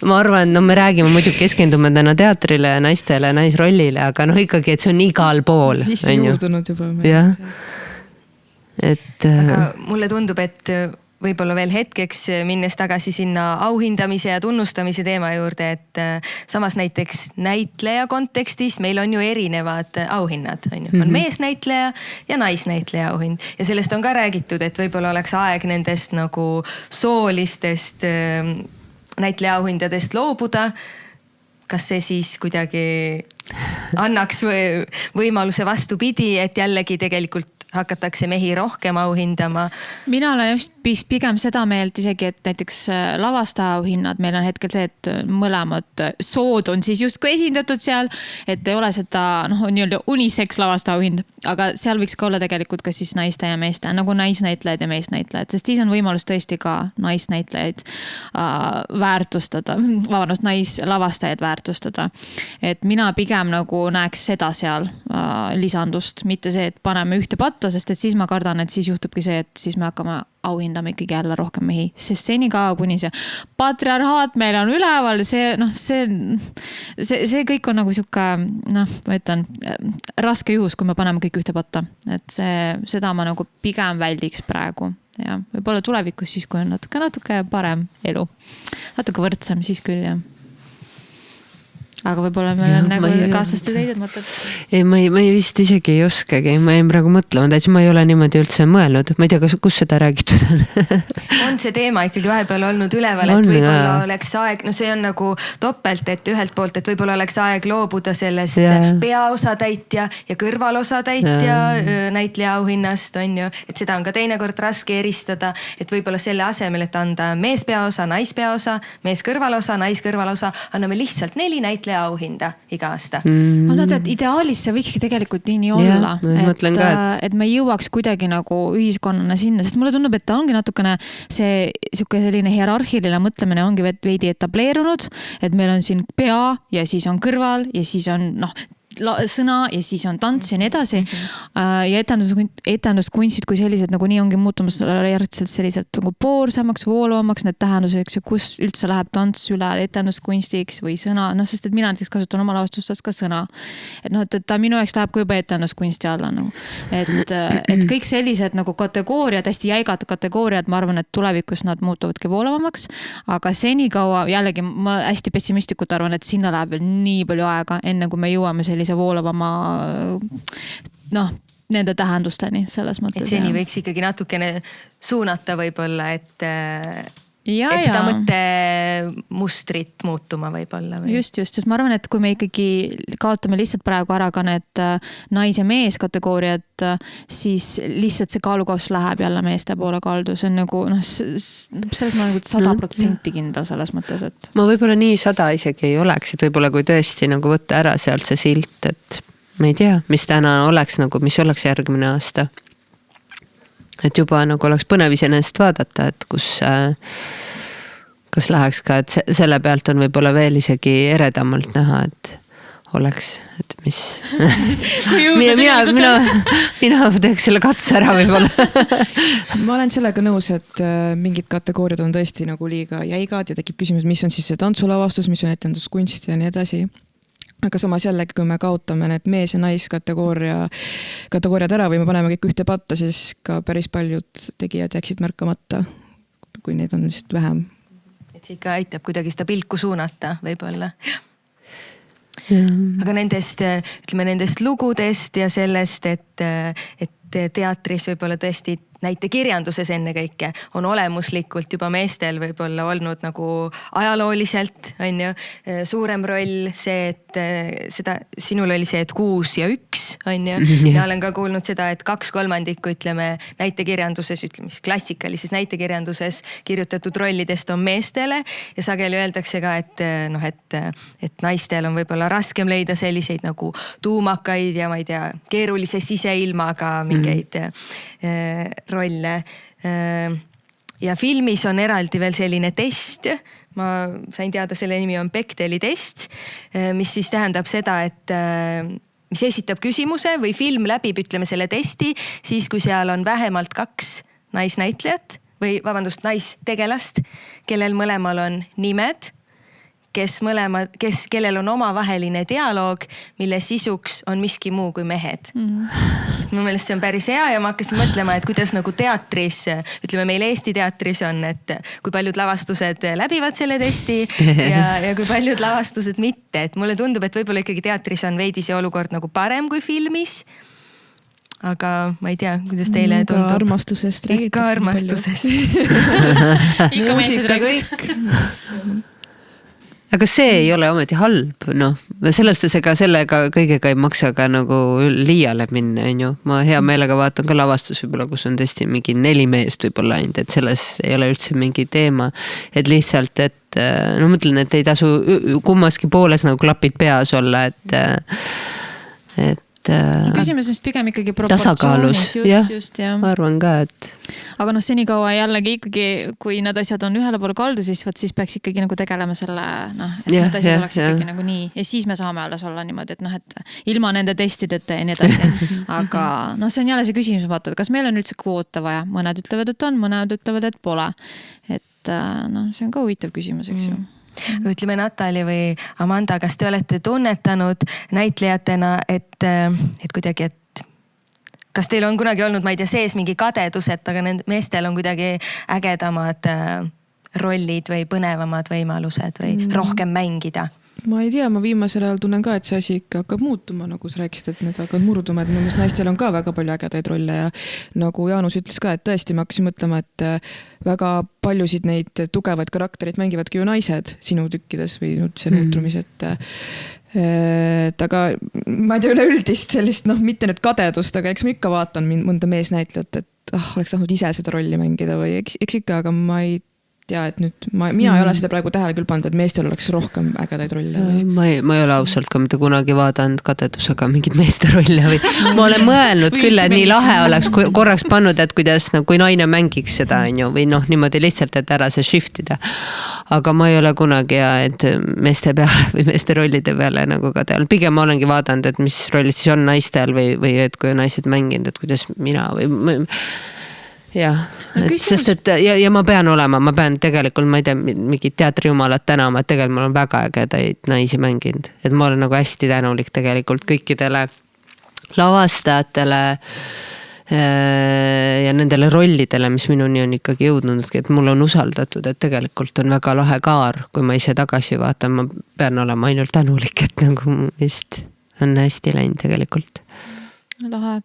Speaker 4: ma arvan, me räägime muidugi keskendume täna teatrile ja naistele, naisrollile, aga ikkagi, et see on igal pool.
Speaker 5: Siis juurdunud juba.
Speaker 4: Jah.
Speaker 3: Aga mulle tundub, et võib-olla veel hetkeks minnes tagasi sinna auhindamise ja tunnustamise teema juurde, et samas näiteks näitleja kontekstis meil on ju erinevad auhinnad, on ju. On meesnäitleja ja naisnäitleja auhind. Ja sellest on ka räägitud, et võib-olla oleks aeg nendest nagu soolistest näitleja auhindadest loobuda. Kas see siis kuidagi annaks võimaluse vastupidi, et jällegi tegelikult hakatakse mehi rohkem auhindama?
Speaker 2: Mina olen just pigem seda meelt isegi, et näiteks lavastaja auhinnad, meil on hetkel see, et mõlemad sood on siis justkui esindatud seal, et ei ole seda, on nii-öelda unisex lavastaja auhind, aga seal võiks ka olla tegelikult ka siis naiste ja meeste, nagu naisnäitlejad ja meesnäitlejad, sest siis on võimalus tõesti ka naisnäitlejaid väärtustada, naislavastajaid väärtustada. Et mina pigem nagu näeks seda seal lisandust, mitte see, et paneme ühte patta, sest et siis ma kardan, et siis juhtubki see, et siis me hakkame auhindama ikkagi jälle rohkem mehi, sest senikaua kuni see patriarhaat meil on üleval, see kõik on nagu sihuke, ma ütlen, raske juhus, kui me paneme kõik ühte patta, et seda ma nagu pigem väldiks praegu. Ja võib-olla tulevikus siis, kui on natuke parem elu, natuke võrdsem, siis küll jah. Aga võib-olla meil on nagu kaaslaste teised mõtted.
Speaker 4: Ei, ma ei vist isegi ei oskagi. Ma jäin praegu mõtlema, täitsa ma ei ole niimoodi üldse mõelnud. Ma ei tea, kus seda räägitud on.
Speaker 3: On see teema ikkagi vahepeal olnud üleval, et võib-olla oleks aeg, see on nagu topelt, et ühelt poolt, et võib-olla oleks aeg loobuda sellest peaosatäitja ja kõrvalosatäitja näitleja auhinnast, on ju. Et seda on ka teinekord raske eristada, et võib-olla selle asemel, et anda meespeaosa, naispeaosa, mees kõrvalosa, nais kõrvalosa, anname lihtsalt 4 näitleja auhinda iga aasta.
Speaker 2: Et ideaalis see võikski tegelikult nii olla, et me jõuaks kuidagi nagu ühiskonnana sinna, sest mulle tundub, et ta ongi natukene see selline hierarhiline mõtlemine ongi veidi etableerunud, et meil on siin pea ja siis on kõrval ja siis on sõna ja siis on tants ja nii edasi. Ja etenduskunstid kui sellised nagu nii ongi muutumas järgselt selliselt nagu poorsamaks, voolavamaks need tähenduseks ja kus üldse läheb tants üle etenduskunstiks või sõna, sest et mina näiteks kasutan oma lavastustes ka sõna. Et et ta minu jaoks läheb ka juba etenduskunsti alla nagu. Et kõik sellised nagu kategooriad, hästi jäigad kategooriad, ma arvan, et tulevikus nad muutuvadki voolavamaks, aga senikaua jällegi ma hästi pessimistlikult arvan, et sinna läheb veel nii palju aega, enne kui me jõuame sellise voolavama nende tähendusteni selles mõttes.
Speaker 3: Et seni võiks ikkagi natukene suunata võib-olla, et
Speaker 2: Ja.
Speaker 3: seda mõttemustrit muutuma võib-olla. Või?
Speaker 2: Just, sest ma arvan, et kui me ikkagi kaotame lihtsalt praegu ära ka need nais- ja mees kategooriad, siis lihtsalt see kaalukaus läheb jälle meeste poole kaldu. See on nagu, selles ma olen 100% kindla selles mõttes, et...
Speaker 4: Ma võib-olla nii 100 isegi ei oleks, et võib-olla kui tõesti nagu võtta ära sealt see silt, et ma ei tea, mis täna oleks nagu, mis oleks järgmine aasta. Et juba nagu oleks põnev iseenesest vaadata, et kas läheks ka, et selle pealt on võib-olla veel isegi eredamalt näha, et oleks, et mis... mina teeks selle katse ära võib-olla.
Speaker 5: Ma olen sellega nõus, et mingid kategooriad on tõesti nagu liiga jäigad ja tekib küsimus, mis on siis see tantsulavastus, mis on etenduskunst ja nii edasi. Aga samas jällegi, kui me kaotame need mees- ja naiskategooriad ära või me paneme kõik ühte patta, siis ka päris paljud tegijad jääksid märkamata, kui neid on vist vähem.
Speaker 3: Et see ikka aitab kuidagi seda pilku suunata võib-olla. Aga nendest lugudest ja sellest, et teatris võib-olla tõesti näitekirjanduses enne kõike on olemuslikult juba meestel võib-olla olnud nagu ajalooliselt on ju, suurem roll see, et seda, sinul oli see, et 6 ja 1 on ju. Ja olen ka kuulnud seda, et 2/3 ütleme näitekirjanduses, ütleme klassikalises näitekirjanduses kirjutatud rollidest on meestele ja sageli öeldakse ka, et naistel on võib-olla raskem leida selliseid nagu tuumakaid ja ma ei tea, keerulise siseilmaga mingeid rolle. Ja filmis on eraldi veel selline test, ma sain teada, selle nimi on Bechdeli test, mis siis tähendab seda, et mis esitab küsimuse või film läbib, ütleme selle testi, siis kui seal on vähemalt 2 naisnäitlejat või naistegelast, kellel mõlemal on nimed, kellel on omavaheline dialoog, mille sisuks on miski muu kui mehed. Mu meelest see on päris hea ja ma hakkasin mõtlema, et kuidas nagu teatris, ütleme meil Eesti teatris on, et kui paljud lavastused läbivad selle testi ja kui paljud lavastused mitte. Et mulle tundub, et võib-olla ikkagi teatris on veidi see olukord nagu parem kui filmis. Aga ma ei tea, kuidas teile tundub.
Speaker 5: Ikka armastusest räägitakse.
Speaker 3: Ikka armastusest.
Speaker 2: Ikka meestest räägitakse.
Speaker 4: Aga see ei ole ometi halb, sellest ega sellega kõigega ei maksa ka nagu liiale minna, on ju. Ma hea meelega vaatan ka lavastus võib-olla, kus on tõesti mingi 4 meest võib-olla ainult, et selles ei ole üldse mingi teema. Et lihtsalt, et mõtlen, et ei tasu kummaski pooles nagu klapid peas olla, et
Speaker 2: küsimus on pigem ikkagi proportsioonis. Just, jah.
Speaker 4: Ma arvan ka, et...
Speaker 2: Aga senikaua jällegi ikkagi, kui need asjad on ühele poole kaldu, siis peaks ikkagi nagu tegelema selle, et need asjad oleks ikkagi nagu nii. Ja siis me saame alles olla niimoodi, et ilma nende testideta ja nii edasi. Aga see on jälle see küsimus, vaata, kas meil on üldse kvoote vaja? Mõned ütlevad, et on, mõned ütlevad, et pole. Et see on ka huvitav küsimus, eks ju.
Speaker 3: Ütleme Natali või Amanda, kas te olete tunnetanud näitlejatena, et kuidagi, et kas teil on kunagi olnud, ma ei tea, sees mingi kadedus, et aga meestel on kuidagi ägedamad rollid või põnevamad võimalused või rohkem mängida?
Speaker 5: Ma ei tea, ma viimasel ajal tunnen ka, et see asi ikka hakkab muutuma, nagu sa rääkisid, et need hakkavad murduma, et minu meelest naistel on ka väga palju ägedaid rolle ja nagu Jaanus ütles ka, et tõesti ma hakkasin mõtlema, et väga paljusid neid tugevaid karakterid mängivadki ju naised sinu tükkides või see muutrumis, et aga ma ei tea üleüldist sellist, mitte nüüd kadedust, aga eks ma ikka vaatan mõnda meesnäitlejat, et oleks tahtnud ise seda rolli mängida või eks ikka, aga ma ei ja et nüüd mina ei ole seda praegu tähele küll pannud, et meestel oleks rohkem ägedaid rolle või?
Speaker 4: ma ei ole ausalt ka mitte kunagi vaadanud kadedusega mingit meeste rolle või ma olen mõelnud küll, et nii lahe oleks korraks pannud, et kuidas kui naine mängiks seda, on ju, või noh, niimoodi lihtsalt, et ära see shiftida. Aga ma ei ole kunagi et meeste peale või meeste rollide peale nagu ka teal. Pigem ma olengi vaadanud, et mis rollid siis on naistel või et kui on naised mänginud, et kuidas mina või jah, sest et ja ma pean tegelikult, ma ei tea, mingid teatrijumalad tänama, et tegelikult mul on väga ägedaid naisi mänginud, et ma olen nagu hästi tänulik tegelikult kõikidele lavastajatele ja nendele rollidele, mis minuni on ikkagi jõudnudki, et mul on usaldatud, et tegelikult on väga lahe kaar, kui ma ise tagasi vaatan, ma pean olema ainult tänulik, et nagu vist on hästi läinud tegelikult.
Speaker 2: Lahe.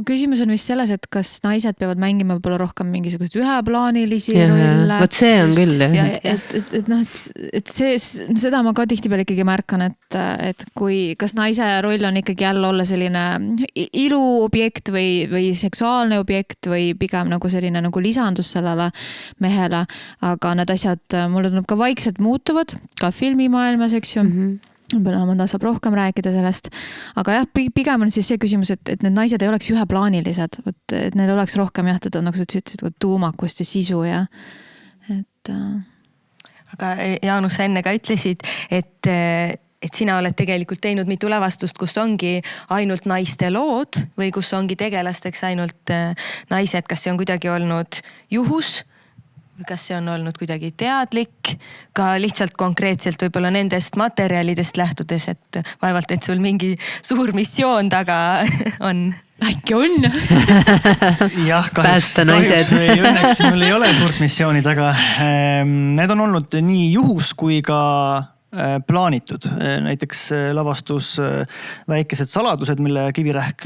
Speaker 2: Küsimus on vist selles, et kas naised peavad mängima võib-olla rohkem mingisuguseid üheplaanilisi rolle.
Speaker 4: Vot see on küll.
Speaker 2: Et seda ma ka tihtipeale ikkagi märkan, et kas naise roll on ikkagi jälle olla selline iluobjekt või seksuaalne objekt või pigem nagu selline nagu lisandus sellele mehele. Aga need asjad mulle tundub ka vaikselt muutuvad, ka filmimaailmas, eks ju. Mõnda saab rohkem rääkida sellest, aga jah, pigem on siis see küsimus, et need naised ei oleks üheplaanilised, et need oleks rohkem jah, nagu sa ütlesid, tuumakust ja sisu ja et.
Speaker 3: Aga Jaanus, sa enne ka ütlesid, et sina oled tegelikult teinud mitu lavastust, kus ongi ainult naiste lood või kus ongi tegelasteks ainult naised, kas see on kuidagi olnud juhus? Kas see on olnud kuidagi teadlik, ka lihtsalt konkreetselt võib-olla nendest materjalidest lähtudes, et vaevalt, et sul mingi suur missioon taga on?
Speaker 2: Äkki on?
Speaker 1: Jah,
Speaker 4: päästa naised.
Speaker 1: Õnneks mul ei ole suurt missiooni taga. Need on olnud nii juhus kui ka plaanitud. Näiteks lavastus Väikesed saladused, mille Kivirähk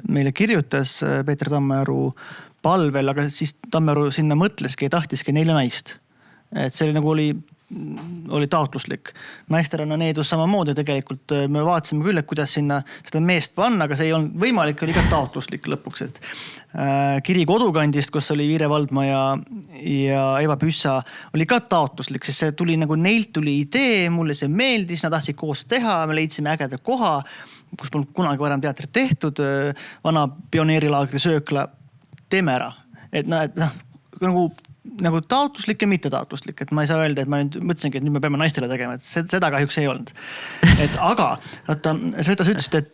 Speaker 1: meile kirjutas Peeter Tammearu palvel, aga siis Tammearu sinna mõtleski ja tahtiski 4 naist. Et see nagu oli taotluslik. Naisterana needus samamoodi tegelikult. Me vaatasime küll, et kuidas sinna seda meest panna, aga see ei olnud võimalik, oli ka taotluslik lõpuks. Et Kiri kodukandist, kus oli Viire Valdma ja Eva Püssa, oli ka taotluslik, sest see tuli nagu neilt tuli idee, mulle see meeldis, nad tahtsid koos teha, me leidsime ägeda koha, kus polnud kunagi varem teatrit tehtud, vana pioneerilaagri söökla teeme ära. Et nagu taotluslik ja mitte taotluslik, et ma ei saa öelda, et ma nüüd mõtlesingi, et nüüd me peame naistele tegema, et seda kahjuks ei olnud. Aga Sveta, sa ütlesid,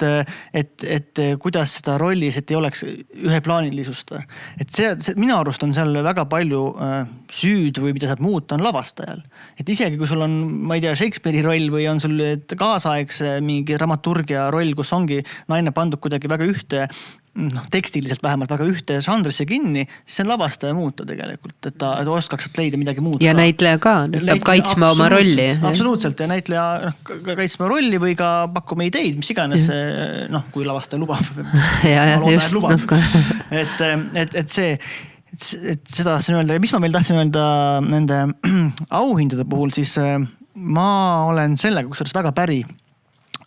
Speaker 1: et kuidas seda rollis, et ei oleks üheplaanilisust. Et see minu arust on seal väga palju süüd või mida saab muuta on lavastajal. Et isegi kui sul on, ma ei tea, Shakespeare'i roll või on sul kaasaegse mingi dramaturgia roll, kus ongi naine pandud kuidagi väga ühte tekstiliselt vähemalt väga ühte žanrisse kinni, siis see on lavastaja muuta tegelikult, et ta oskaks leida midagi muud.
Speaker 4: Ja näitleja ka, peab kaitsma oma rolli.
Speaker 1: Absoluutselt, ja näitleja kaitsma rolli või ka pakkuma ideid, mis iganes, kui lavastaja lubab.
Speaker 4: Ja just.
Speaker 1: Et seda tahtsin öelda. Ja mis ma veel tahtsin öelda nende auhindade puhul, siis ma olen sellega kusjuures väga päri,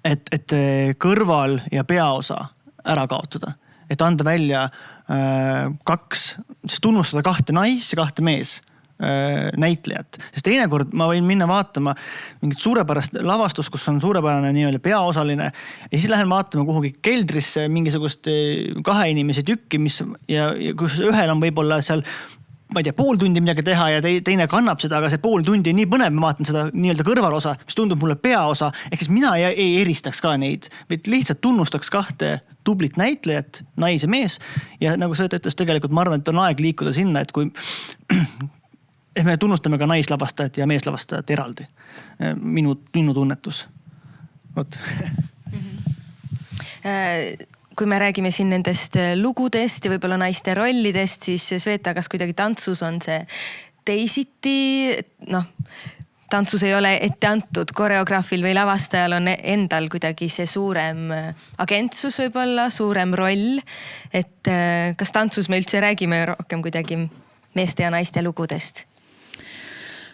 Speaker 1: et kõrval ja peaosa ära kaotada. Et anda välja tunnustada 2 nais ja 2 mees näitlejat. Sest teinekord ma võin minna vaatama mingit suurepärast lavastust, kus on suurepärane nii-öelda peaosaline ja siis lähen vaatama kuhugi keldrisse mingisugust 2 inimese tükki, ja kus ühel on võib-olla seal ma ei tea, pool tundi midagi teha ja teine kannab seda, aga see pool tundi on nii põnev, ma vaatan seda nii-öelda kõrvalosa, mis tundub mulle peaosa, ehk siis mina ei eristaks ka neid, vaid lihtsalt tunnustaks 2 tublit näitlejat, nais ja mees ja nagu sa ütles, tegelikult ma arvan, et on aeg liikuda sinna, et kui me tunnustame ka naislavastajat ja meeslavastajat eraldi. Minu tunnetus.
Speaker 3: Kui me räägime siin nendest lugudest ja võib-olla naiste rollidest, siis Sveta, kas kuidagi tantsus on see teisiti, tantsus ei ole ette antud, koreograafil või lavastajal on endal kuidagi see suurem agentsus võib-olla, suurem roll. Et kas tantsus me üldse räägime rohkem kuidagi meeste ja naiste lugudest?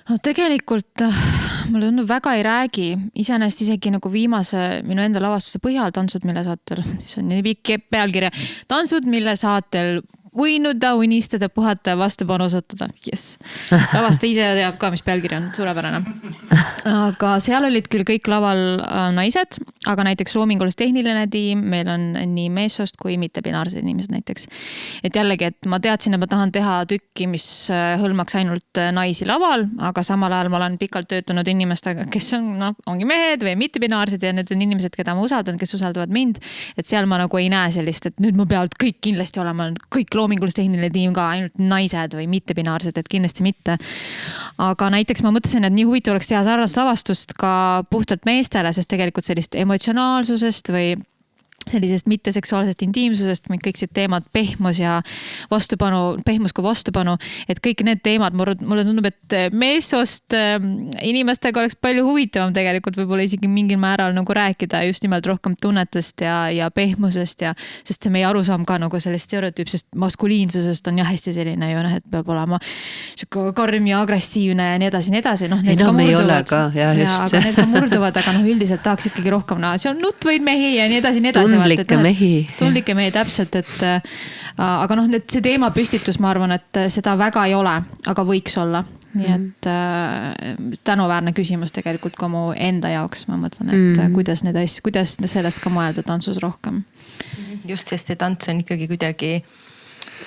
Speaker 2: No, tegelikult mulle tundub väga ei räägi. Iseenesest isegi nagu viimase minu enda lavastuse põhjal Tantsud, mille saatel, mis on nii pikk pealkirja, Tantsud, mille saatel uinuda, unistada, puhata ja vastupanu osutada. Yes. Lavastaja ise teab ka, mis pealkiri on, suurepärane. Aga seal olid küll kõik laval naised, aga näiteks loomingulis tehniline tiim, meil on nii meessoost kui mittepinaarsed inimesed näiteks. Et jällegi, et ma teadsin, et ma tahan teha tükki, mis hõlmaks ainult naisi laval, aga samal ajal ma olen pikalt töötanud inimestega, kes on, ongi mehed või mittepinaarsed ja need on inimesed, keda ma usaldan, kes usaldavad mind. Et seal ma nagu ei näe sellist, et nüüd ma peavad kõik kindlasti olema, kõik loomingulis tehniline tiim ka ainult naised või mittepinaarsed, et kindlasti mitte. Aga näiteks ma mõtlesin, et nii huvitav oleks teha sarnast lavastust ka puhtalt meestele, sest tegelikult sellist emotsionaalsusest või sellisest mitteseksuaalsest intiimsusest, kõik see teemad pehmus ja vastupanu, pehmus kui vastupanu, et kõik need teemad, mulle tundub, et meessoost inimestega oleks palju huvitavam tegelikult võib-olla isegi mingil määral nagu rääkida just nimelt rohkem tunnetest ja pehmusest ja sest see meie arusaam ka nagu sellest stereotüüpsest maskuliinsusest on jah hästi selline ju, et peab olema siuke karm ja agressiivne ja nii edasi. Need ka murduvad. Aga need ka murduvad, aga üldiselt tahaks ikkagi rohkem, see on nutvaid mehi ja nii edasi.
Speaker 4: Tundlikke mehi.
Speaker 2: Tundlikke mehi täpselt, et aga see teema püstitus, ma arvan, et seda väga ei ole, aga võiks olla. Nii et tänuväärne küsimus tegelikult ka mu enda jaoks, ma mõtlen, et kuidas sellest ka mõelda tantsus rohkem.
Speaker 3: Just sest see tants on ikkagi kuidagi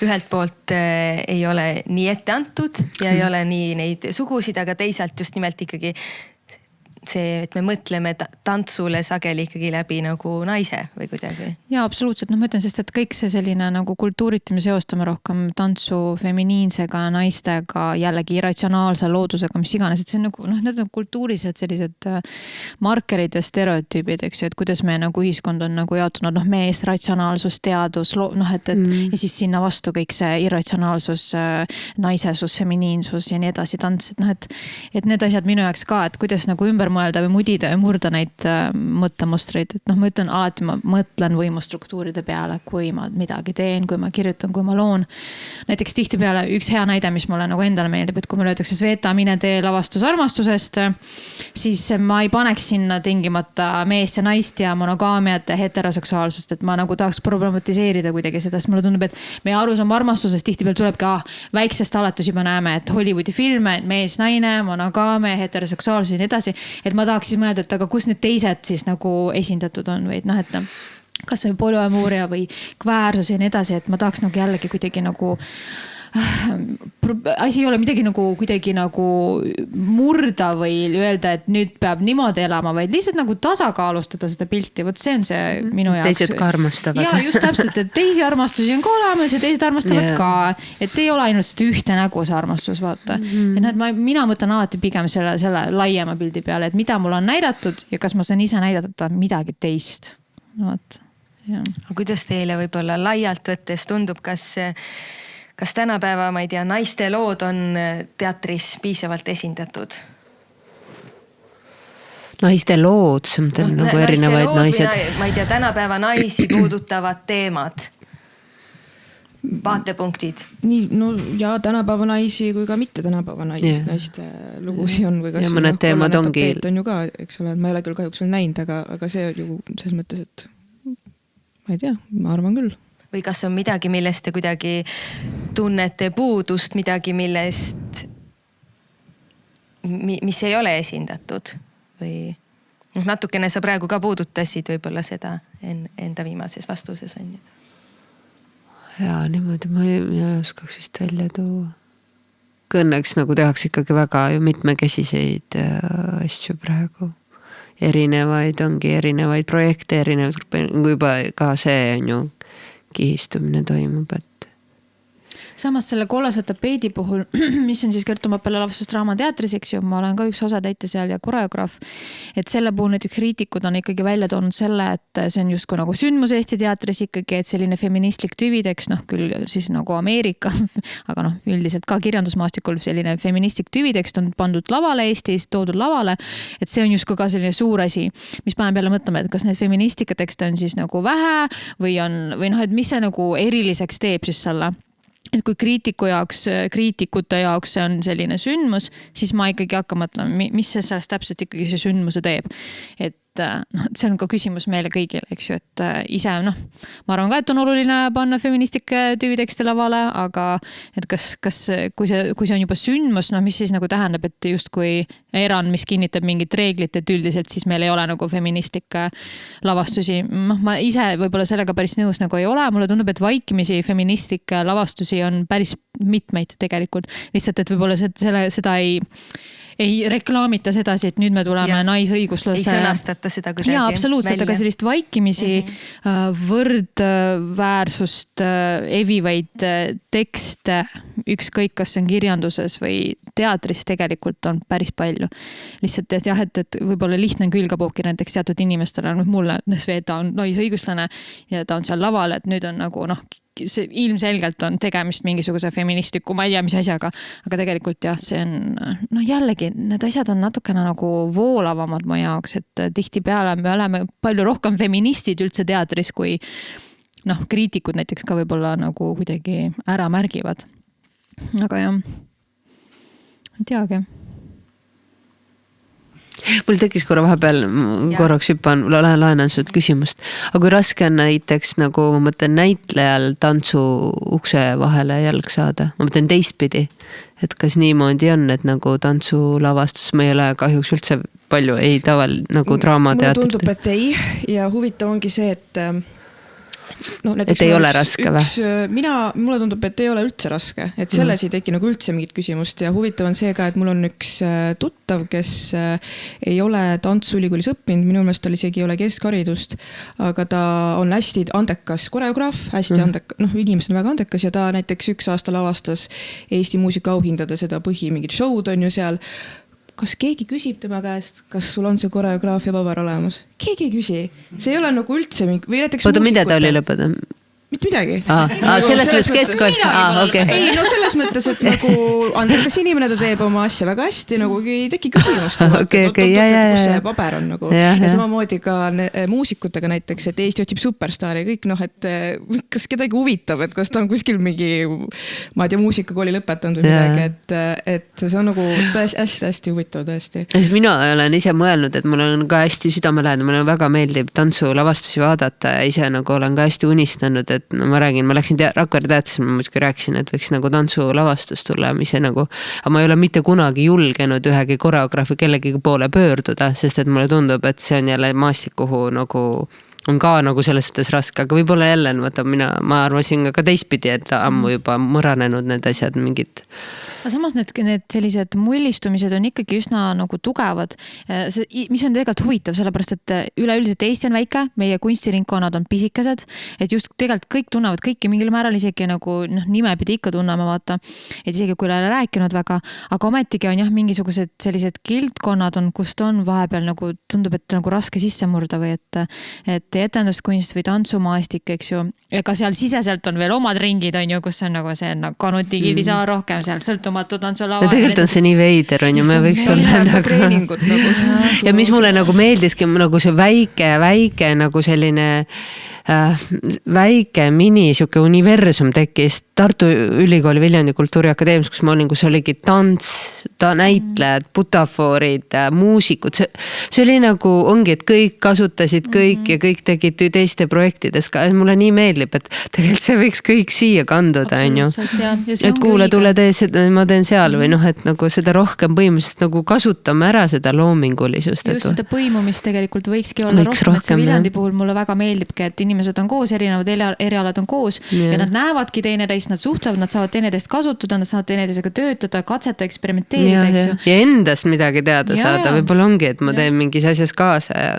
Speaker 3: ühelt poolt ei ole nii ette antud ja ei ole nii neid sugusid, aga teisalt just nimelt ikkagi see, et me mõtleme tantsule sageli ikkagi läbi nagu naise või kuidagi.
Speaker 2: Jaa, absoluutselt. Ma ütlen, sest et kõik see selline nagu kultuuriti me seostame rohkem tantsu feminiinsega, naistega, jällegi irratsionaalse loodusega, mis iganes. Et see on nagu, need on kultuurised sellised markerid ja stereotüübid, eks ju, et kuidas me nagu ühiskond on nagu jaotunud, mees, ratsionaalsus, teadus, ja siis sinna vastu kõik see irratsionaalsus, naisesus, feminiinsus ja nii edasi tants. Et need asjad minu jaoks ka, et kuidas nagu ümber mõelda või mudida ja murda neid mõttemustreid. Et ma ütlen alati, ma mõtlen võimustruktuuride peale, kui ma midagi teen, kui ma kirjutan, kui ma loon. Näiteks tihtipeale üks hea näide, mis mulle nagu endale meeldib, et kui mulle öeldakse Sveta, mine tee lavastus armastusest, siis ma ei paneks sinna tingimata meest ja naist ja monogaamiat ja heteroseksuaalsust, et ma nagu tahaks problematiseerida kuidagi seda, sest mulle tundub, et meie arusaam armastusest tihtipeale tulebki väiksest alates juba näeme, et Hollywoodi filme, mees, naine, monogaamia, heteroseksuaalsus ja nii edasi. Et ma tahaks siis mõelda, et aga kus need teised siis nagu esindatud on või et kas või polüamooria või kväärsus ja nii edasi, et ma tahaks nagu jällegi kuidagi nagu asi ei ole midagi nagu kuidagi nagu murda või öelda, et nüüd peab niimoodi elama, vaid lihtsalt nagu tasakaalustada seda pilti. Vot see on see minu jaoks.
Speaker 4: Teised ka armastavad.
Speaker 2: Ja just täpselt, et teisi armastusi on ka olemas ja teised armastavad ka. Et ei ole ainult seda ühte nägu see armastus, vaata. Et mina mõtlen alati pigem selle laiema pildi peale, et mida mul on näidatud ja kas ma saan ise näidata midagi teist.
Speaker 3: Kuidas teile võib-olla laialt võttes tundub, kas tänapäeva, ma ei tea, naiste lood on teatris piisavalt esindatud?
Speaker 4: Naiste lood, see mõtled nagu erinevaid naised.
Speaker 3: Ma ei tea, tänapäeva naisi puudutavad teemad, vaatepunktid.
Speaker 5: Nii, ja tänapäeva naisi kui ka mitte tänapäeva naiste lugusi on. Või
Speaker 4: ja mõned teemad ongi.
Speaker 5: On ju ka, eks ole, et ma ei ole küll kahjuks veel näinud, aga see on ju selles mõttes, et ma ei tea, ma arvan küll.
Speaker 3: Või kas on midagi, millest te kuidagi tunnete puudust, midagi, millest, mis ei ole esindatud? Või natukene sa praegu ka puudutasid võib-olla seda enda viimases vastuses on ju.
Speaker 4: Jaa, niimoodi ma ei oskaks vist välja tuua. Õnneks nagu tehakse ikkagi väga ju mitmekesiseid asju praegu. Erinevaid ongi erinevaid projekte, erinevaid gruppe, juba ka see on ju kihistumine toimub, et
Speaker 2: samas selle kollase tapeedi puhul, mis on siis Kertu Mappela lavastus Draamateatris, eks ju, ma olen ka üks osatäitja seal ja koreograaf, et selle puhul näiteks kriitikud on ikkagi välja toonud selle, et see on justkui nagu sündmus Eesti teatris ikkagi, et selline feministlik tüvitekst, küll siis nagu Ameerika, aga üldiselt ka kirjandusmaastikul selline feministlik tüvitekst on pandud lavale Eestis, toodud lavale, et see on justkui ka selline suur asi, mis paneb jälle mõtlema, et kas need feministika tekste on siis nagu vähe või et mis see nagu eriliseks teeb siis selle. Et kui kriitikute jaoks see on selline sündmus, siis ma ikkagi hakkan mõtlema, mis see sellest täpselt ikkagi see sündmuse teeb. Et noh, see on ka küsimus meile kõigile, eks ju, et ise noh, ma arvan ka, et on oluline panna feministike tüüvitekste lavale, aga et kui see on juba sündmus, noh, mis siis nagu tähendab, et justkui erand, mis kinnitab mingit reeglit, et üldiselt siis meil ei ole nagu feministike lavastusi. Noh, ma ise võib-olla sellega päris nõus nagu ei ole, mulle tundub, et vaikimisi feministike lavastusi on päris mitmeid tegelikult. Lihtsalt, et võib-olla seda ei reklaamita sedasi, et nüüd me tuleme naisõiguslase.
Speaker 3: Ei sõnastata seda kuidagi.
Speaker 2: Jaa, absoluutselt, aga sellist vaikimisi võrdväärsust evivaid tekste, ükskõik kas see on kirjanduses või teatris tegelikult on päris palju. Lihtsalt, et jah, et võib-olla lihtne on külgapookida näiteks teatud inimestele, mulle Sveta on naisõiguslane ja ta on seal laval, et nüüd on nagu see ilmselgelt on tegemist mingisuguse feministiku, ma ei tea, mis asjaga, aga tegelikult jah, see on, jällegi, need asjad on natukene nagu voolavamad mu jaoks, et tihtipeale me oleme palju rohkem feministid üldse teatris, kui kriitikud näiteks ka võib-olla nagu kuidagi ära märgivad. Aga jah, ei teagi.
Speaker 4: Mul tekkis korra vahepeal, korraks hüppan, laenan sult küsimust. Aga kui raske on näiteks nagu, ma mõtlen näitlejal tantsu ukse vahele jalg saada? Ma mõtlen teistpidi, et kas niimoodi on, et nagu tantsulavastus, ma ei ole kahjuks üldse palju, ei nagu draamateatrit.
Speaker 5: Mulle tundub, et ei, ja huvitav ongi see, et
Speaker 4: et ei ole raske või?
Speaker 5: Mulle tundub, et ei ole üldse raske, et selles ei teki nagu üldse mingit küsimust ja huvitav on see ka, et mul on üks tuttav, kes ei ole tantsuülikoolis õppinud, minu meelest tal isegi ei ole keskharidust, aga ta on hästi andekas koreograaf, hästi andekas, inimesed on väga andekas ja ta näiteks 1 aasta lavastas Eesti muusikaauhindade seda mingit show'd on ju seal. Kas keegi küsib tema käest, kas sul on see koreograafia paber olemas? Keegi ei küsi. See ei ole nagu üldse mingi... Või näiteks
Speaker 4: oota, mida ta oli lõpetada?
Speaker 5: Mitte midagi.
Speaker 4: Selles mõttes keskkool.
Speaker 5: Ei, selles mõttes, et nagu andekas inimene, ta teeb oma asja väga hästi, nagu ei teki küsimust. Kus see paber on nagu. Ja samamoodi ka muusikutega näiteks, et Eesti otsib superstaari kõik, et kas kedagi huvitab, et kas ta on kuskil mingi, ma ei tea, muusikakooli lõpetanud või midagi, et see on nagu hästi huvitav tõesti.
Speaker 4: Mina olen ise mõelnud, et mul on ka hästi südamelähedane, mulle väga meeldib tantsulavastusi vaadata ja ise nagu olen ka hästi unistanud, et ma läksin Rakvere teatris, ma muidugi rääkisin, et võiks nagu tantsulavastus tulla, mis nagu, aga ma ei ole mitte kunagi julgenud ühegi koreograafi kellegi poole pöörduda, sest et mulle tundub, et see on jälle maastik, kuhu nagu on ka nagu selles suhtes raske, aga võib-olla jälle, ma arvasin ka teistpidi, et ammu juba mõranenud need asjad mingid.
Speaker 2: Aga samas need sellised mullistumised on ikkagi üsna nagu tugevad, mis on tegelikult huvitav, sellepärast, et üleüldiselt Eesti on väike, meie kunstiringkonnad on pisikesed, et just tegelikult kõik tunnevad kõiki mingil määral isegi nagu nimepidi ikka tunneme, vaata, et isegi kui ei ole rääkinud väga, aga ometigi on jah, mingisugused sellised kildkonnad on, kust on vahepeal nagu tundub, et nagu raske sisse murda või et etenduskunst või tantsumaastik, eks ju, ja ka seal siseselt on veel omad ringid, on ju, kus on nagu see Kanuti Kildisaar rohkem seal sõltumatu tantsulava.
Speaker 4: Ja tegelikult on see nii veider, on ju, me võiks olla nagu... Ja mis mulle nagu meeldiski, nagu see väike nagu selline väike mini siuke universum tekkis Tartu Ülikooli Viljandi Kultuuriakadeemias, kus ma olin, kus oligi tants, näitlejad, butafoorid, muusikud. See oli nagu ongi, et kõik kasutasid kõik ja kõik tegid teiste projektides ka. Mulle nii meeldib, et tegelikult see võiks kõik siia kanduda, on ju. Et kuule, tule tee seda, ma teen seal või et nagu seda rohkem põhimõtteliselt nagu kasutame ära seda loomingulisust.
Speaker 2: Just seda põimumist tegelikult võikski olla rohkem, et see Viljandi puhul mulle väga meeldibki, et inimesed on koos, erinevad erialad on koos ja nad näevadki teineteist, nad suhtlevad, nad saavad teineteist kasutada, nad saavad teineteisega töötada, katseta, eksperimenteerida, eks ju.
Speaker 4: Ja endast midagi teada saada, võib-olla ongi, et ma teen mingis asjas kaasa ja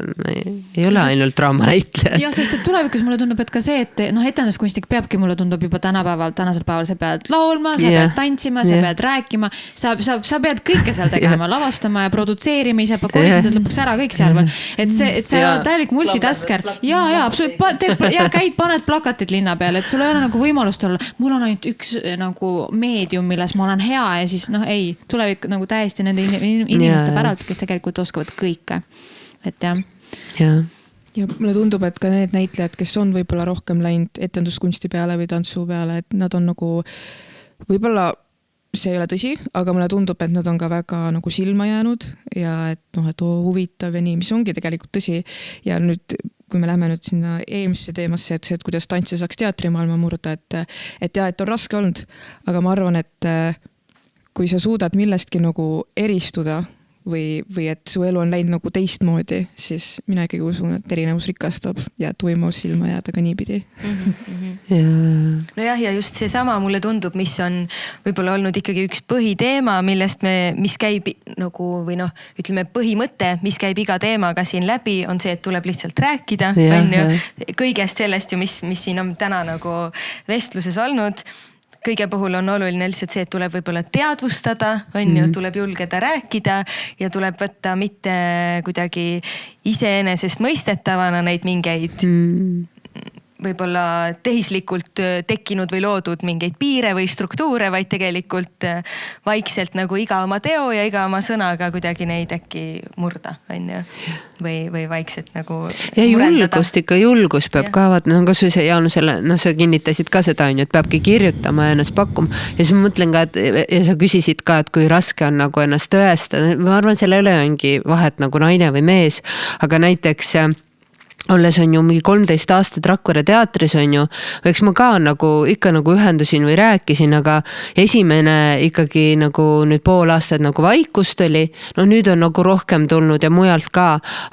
Speaker 4: ei ole ainult draamanäitlejad.
Speaker 2: Ja, sest et tulevikus mulle tundub, et ka see, et etenduskunstnik peabki, mulle tundub juba tänasel päeval, sa pead laulma, sa pead tantsima, sa pead rääkima, sa pead kõike seal tegema, lavastama ja produtseerima, ise koristada lõpuks ära kõik seal veel. Et see on täielik multitasker. Ja, paned plakatid linna peale, et sul ei ole nagu võimalust olla, mul on ainult üks nagu meedium, milles ma olen hea ja siis ei, tulevik nagu täiesti nende inimeste päralt, kes tegelikult oskavad kõike. Et jah.
Speaker 5: Ja mulle tundub, et ka need näitlejad, kes on võib-olla rohkem läinud etenduskunsti peale või tantsu peale, et nad on nagu võib-olla see ei ole tõsi, aga mulle tundub, et nad on ka väga nagu silma jäänud ja et noh, et huvitav ja nii, mis ongi tegelikult tõsi. Ja nüüd, kui me läheme nüüd sinna eelmisse teemasse, et see, et kuidas tantsija saaks teatrimaailma murda, et on raske olnud, aga ma arvan, et kui sa suudad millestki nagu eristuda või et su elu on läinud nagu teistmoodi, siis mina ikkagi usun, et erinevus rikastab ja et võimalus silma jääda ka niipidi.
Speaker 3: Nojah, ja just see sama mulle tundub, mis on võib-olla olnud ikkagi üks põhiteema, mis käib nagu, või noh, ütleme põhimõte, mis käib iga teemaga siin läbi, on see, et tuleb lihtsalt rääkida, on ju, kõigest sellest ju, mis siin on täna nagu vestluses olnud. Kõige puhul on oluline lihtsalt see, et tuleb võib-olla teadvustada, on ju, tuleb julgeda rääkida ja tuleb võtta mitte kuidagi iseenesest mõistetavana neid mingeid võib-olla tehislikult tekkinud või loodud mingeid piire või struktuure, vaid tegelikult vaikselt nagu iga oma teo ja iga oma sõnaga kuidagi neid äkki murda, on ju. Või vaikselt nagu
Speaker 4: ja julgust ikka, julgus peab ka vaata, no kas või see Jaanu selle, no sa kinnitasid ka seda, on ju, et peabki kirjutama ja ennast pakkuma. Ja siis ma mõtlen ka, et ja sa küsisid ka, et kui raske on nagu ennast tõestada. Ma arvan, selle üle ongi vahet nagu naine või mees, aga näiteks olles on ju mingi 13 aastat Rakvere teatris on ju, eks ma ka nagu ikka nagu ühendusin või rääkisin, aga esimene ikkagi nagu nüüd pool aastat nagu vaikust oli, no nüüd on nagu rohkem tulnud ja mujalt ka,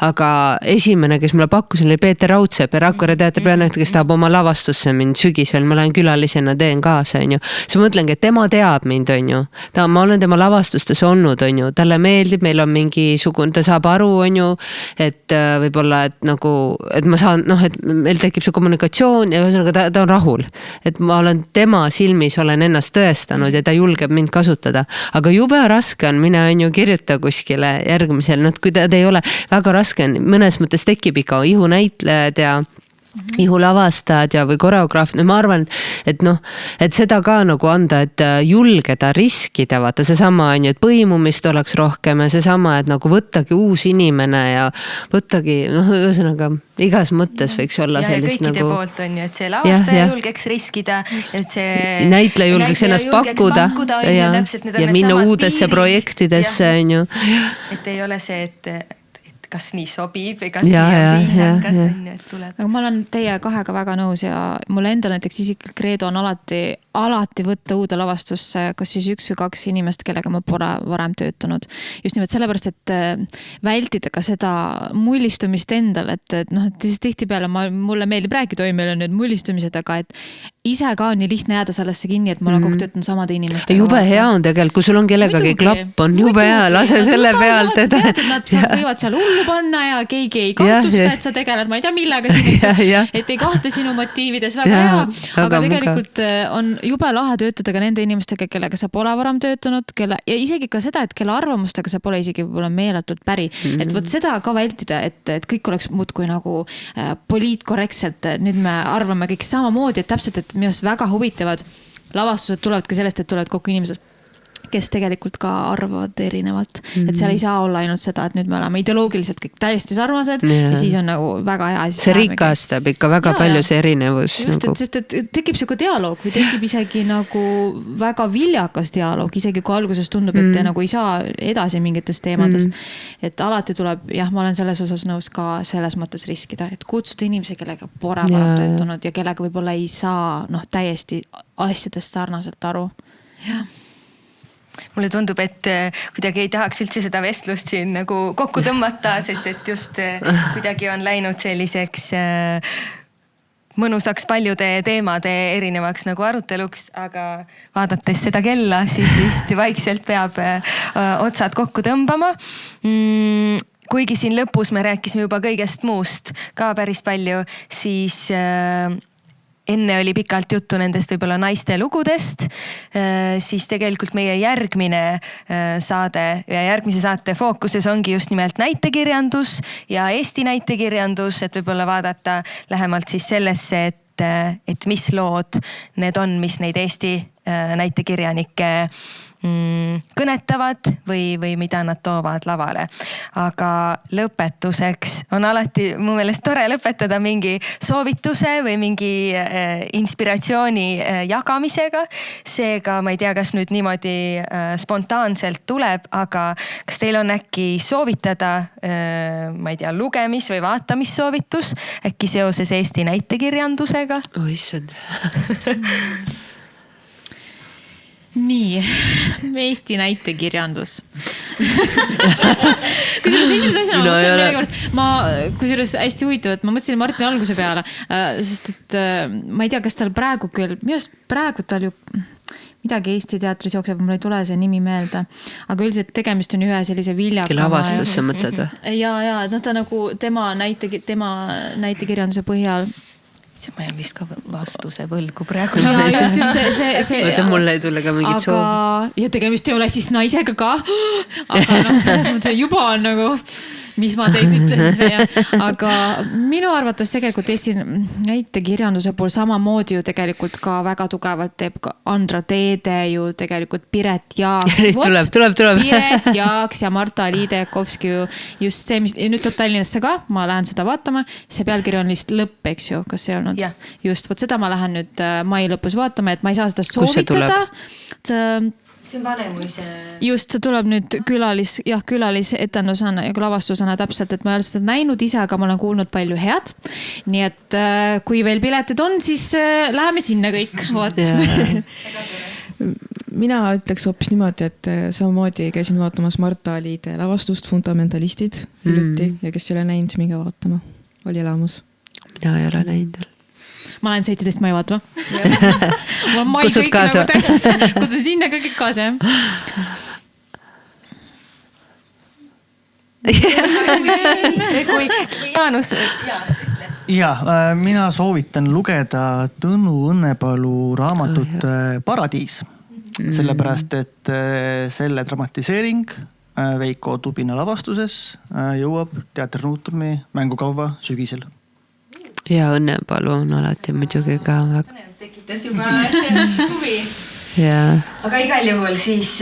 Speaker 4: aga esimene, kes mulle pakkus, oli Peeter Raudsepp ja Rakvere teatri peanõht, kes tahab oma lavastusse mind sügisel, ma lähen külalisena, teen kaasa, on ju. Siis ma mõtlengi, et tema teab mind, on ju. Ma olen tema lavastustes olnud, on ju, talle meeldib, meil on mingisugune, ta saab aru, on ju, et võib-olla, et nagu et ma saan, noh, et meil tekib see kommunikatsioon ja ühesõnaga ta on rahul. Et ma olen tema silmis, olen ennast tõestanud ja ta julgeb mind kasutada. Aga jube raske on, mine on ju kirjuta kuskile järgmisel, noh, kui ta ei ole väga raske on, mõnes mõttes tekib ikka ihunäitlejad ja ihulavastajad ja või koreograaf, no ma arvan, et noh, et seda ka nagu anda, et julgeda riskida, vaata see sama on ju, et põimumist oleks rohkem ja see sama, et nagu võttagi uus inimene ja võttagi, noh, ühesõnaga igas mõttes võiks olla sellist
Speaker 3: nagu. Ja kõikide poolt on ju, et see lavastaja julgeks riskida, et see
Speaker 4: näitleja julgeks ennast pakkuda ja minna uudesse projektidesse on ju.
Speaker 3: Et ei ole see, et kas nii sobib või kas nii on viisakas, on ju, et tuleb.
Speaker 2: Aga ma olen teie kahega väga nõus ja mulle endal näiteks isiklik kreedo on alati võtta uude lavastusse kas siis 1 või 2 inimest, kellega ma pole varem töötanud. Just nimelt sellepärast, et vältida ka seda mullistumist endal, et noh, et siis tihti peale mulle meeldib rääkida, meil on need mullistumised, aga et ise ka on nii lihtne jääda sellesse kinni, et ma olen kogu töötanud samade inimestega.
Speaker 4: Jube hea on tegelikult, kui sul on kellegagi klapp, on jube hea, lase selle pealt.
Speaker 2: Nad võivad seal hullu panna ja keegi ei kahtlusta, et sa tegeled, ma ei tea millega siin, et ei kahte sinu motiivides väga hea. Aga tegelikult on jube lahe töötada ka nende inimestega, kellega sa pole varem töötanud, ja isegi ka seda, et kelle arvamustega sa pole isegi võib-olla meeletult päri. Et võt seda ka vältida, et kõik oleks muudkui nagu poliitkorrektselt. Nüüd me arvame kõik samamoodi, et täpselt, et minu arust väga huvitavad lavastused tulevad ka sellest, et tulevad kokku inimesed, kes tegelikult ka arvavad erinevalt. Et seal ei saa olla ainult seda, et nüüd me oleme ideoloogiliselt kõik täiesti sarnased ja siis on nagu väga hea.
Speaker 4: See rikastab ikka väga palju see erinevus.
Speaker 2: Just, et, sest et tekib siuke dialoog või tekib isegi nagu väga viljakas dialoog, isegi kui alguses tundub, et te nagu ei saa edasi mingitest teemadest. Et alati tuleb, jah, ma olen selles osas nõus ka selles mõttes riskida, et kutsuda inimesi, kellega pole varem töötanud ja kellega võib-olla ei saa täiesti asjadest sarnaselt aru. Jah.
Speaker 3: Mulle tundub, et kuidagi ei tahaks üldse seda vestlust siin nagu kokku tõmmata, sest et just kuidagi on läinud selliseks mõnusaks paljude teemade erinevaks nagu aruteluks, aga vaadates seda kella, siis vist vaikselt peab otsad kokku tõmbama. Kuigi siin lõpus me rääkisime juba kõigest muust ka päris palju, siis enne oli pikalt juttu nendest võib-olla naiste lugudest, siis tegelikult meie järgmine saade ja järgmise saate fookuses ongi just nimelt näitekirjandus ja Eesti näitekirjandus, et võib-olla vaadata lähemalt siis sellesse, et mis lood need on, mis neid Eesti näitekirjanikke kõnetavad või mida nad toovad lavale. Aga lõpetuseks on alati mu meelest tore lõpetada mingi soovituse või mingi inspiratsiooni jagamisega. Seega ma ei tea, kas nüüd niimoodi spontaanselt tuleb, aga kas teil on äkki soovitada, ma ei tea, lugemis- või vaatamissoovitus äkki seoses Eesti näitekirjandusega?
Speaker 4: Issand.
Speaker 2: Nii, Eesti näitekirjandus. Kusjuures esimese asjana ma kusjuures hästi huvitav, et ma mõtlesin Martini alguse peale, sest et ma ei tea, kas tal praegu küll, minu arust praegu tal ju midagi Eesti teatris jookseb, mul ei tule see nimi meelde, aga üldiselt tegemist on ühe sellise viljakama.
Speaker 4: Kelle avastus sa mõtled või?
Speaker 2: Ja, ta nagu tema näitekirjanduse põhjal.
Speaker 3: Ma jään vist ka vastuse võlgu praegu.
Speaker 2: Ja just see.
Speaker 4: Võta, mulle ei tule ka mingit soovi.
Speaker 2: Ja tegemist ei ole siis naisega ka. Aga selles mõttes juba on nagu, mis ma teid ütle siis veel. Aga minu arvates tegelikult Eesti näitekirjanduse pool samamoodi ju tegelikult ka väga tugevalt teeb ka Andra Teede ju tegelikult Piret Jaaks.
Speaker 4: Tuleb.
Speaker 2: Piret Jaaks ja Marta Liidekovski ju just see, mis nüüd tuleb Tallinnasse ka, ma lähen seda vaatama. See pealkiri on lihtsalt lõpp, eks ju, kas see on olnud?
Speaker 3: Ja.
Speaker 2: Just, võt seda ma lähen nüüd mai lõpus vaatama, et ma ei saa seda soovitada.
Speaker 3: See on Vanemuise.
Speaker 2: Just, tuleb nüüd külalis etendusena ja lavastusena täpselt, et ma ei ole seda näinud ise, aga ma olen kuulnud palju head. Nii et kui veel piletid on, siis läheme sinna kõik.
Speaker 5: Mina ütleks hoopis niimoodi, et samamoodi käisin vaatamas Marta Liide lavastust Fundamentalistid hiljuti ja kes ei ole näinud, minge vaatama. Oli elamus.
Speaker 4: Mina ei ole näinud.
Speaker 2: Ma olen 17 mai vaatama.
Speaker 4: Kutsud kaasa.
Speaker 2: Kutsun sinna ka kõik kaasa,
Speaker 3: Kui Jaanus,
Speaker 1: Ja, mina soovitan lugeda Tõnu Õnnepalu raamatut Paradiis. Sellepärast, et selle dramatiseering Veiko Tubina lavastuses jõuab Teater Nuuturmi mängukauva sügisel.
Speaker 4: Ja Õnnepalu on alati muidugi ka väga.
Speaker 3: tekitas juba huvi. Aga igal juhul siis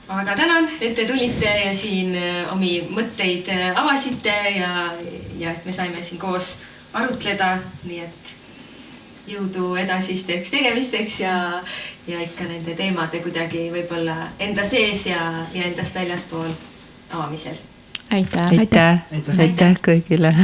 Speaker 3: ma väga tänan, et te tulite ja siin omi mõtteid avasite ja et me saime siin koos arutleda, nii et jõudu edasisteks tegemisteks ja ikka nende teemade kuidagi võib-olla enda sees ja endast väljaspool avamisel.
Speaker 2: Aitäh
Speaker 4: Aitäh kõigile.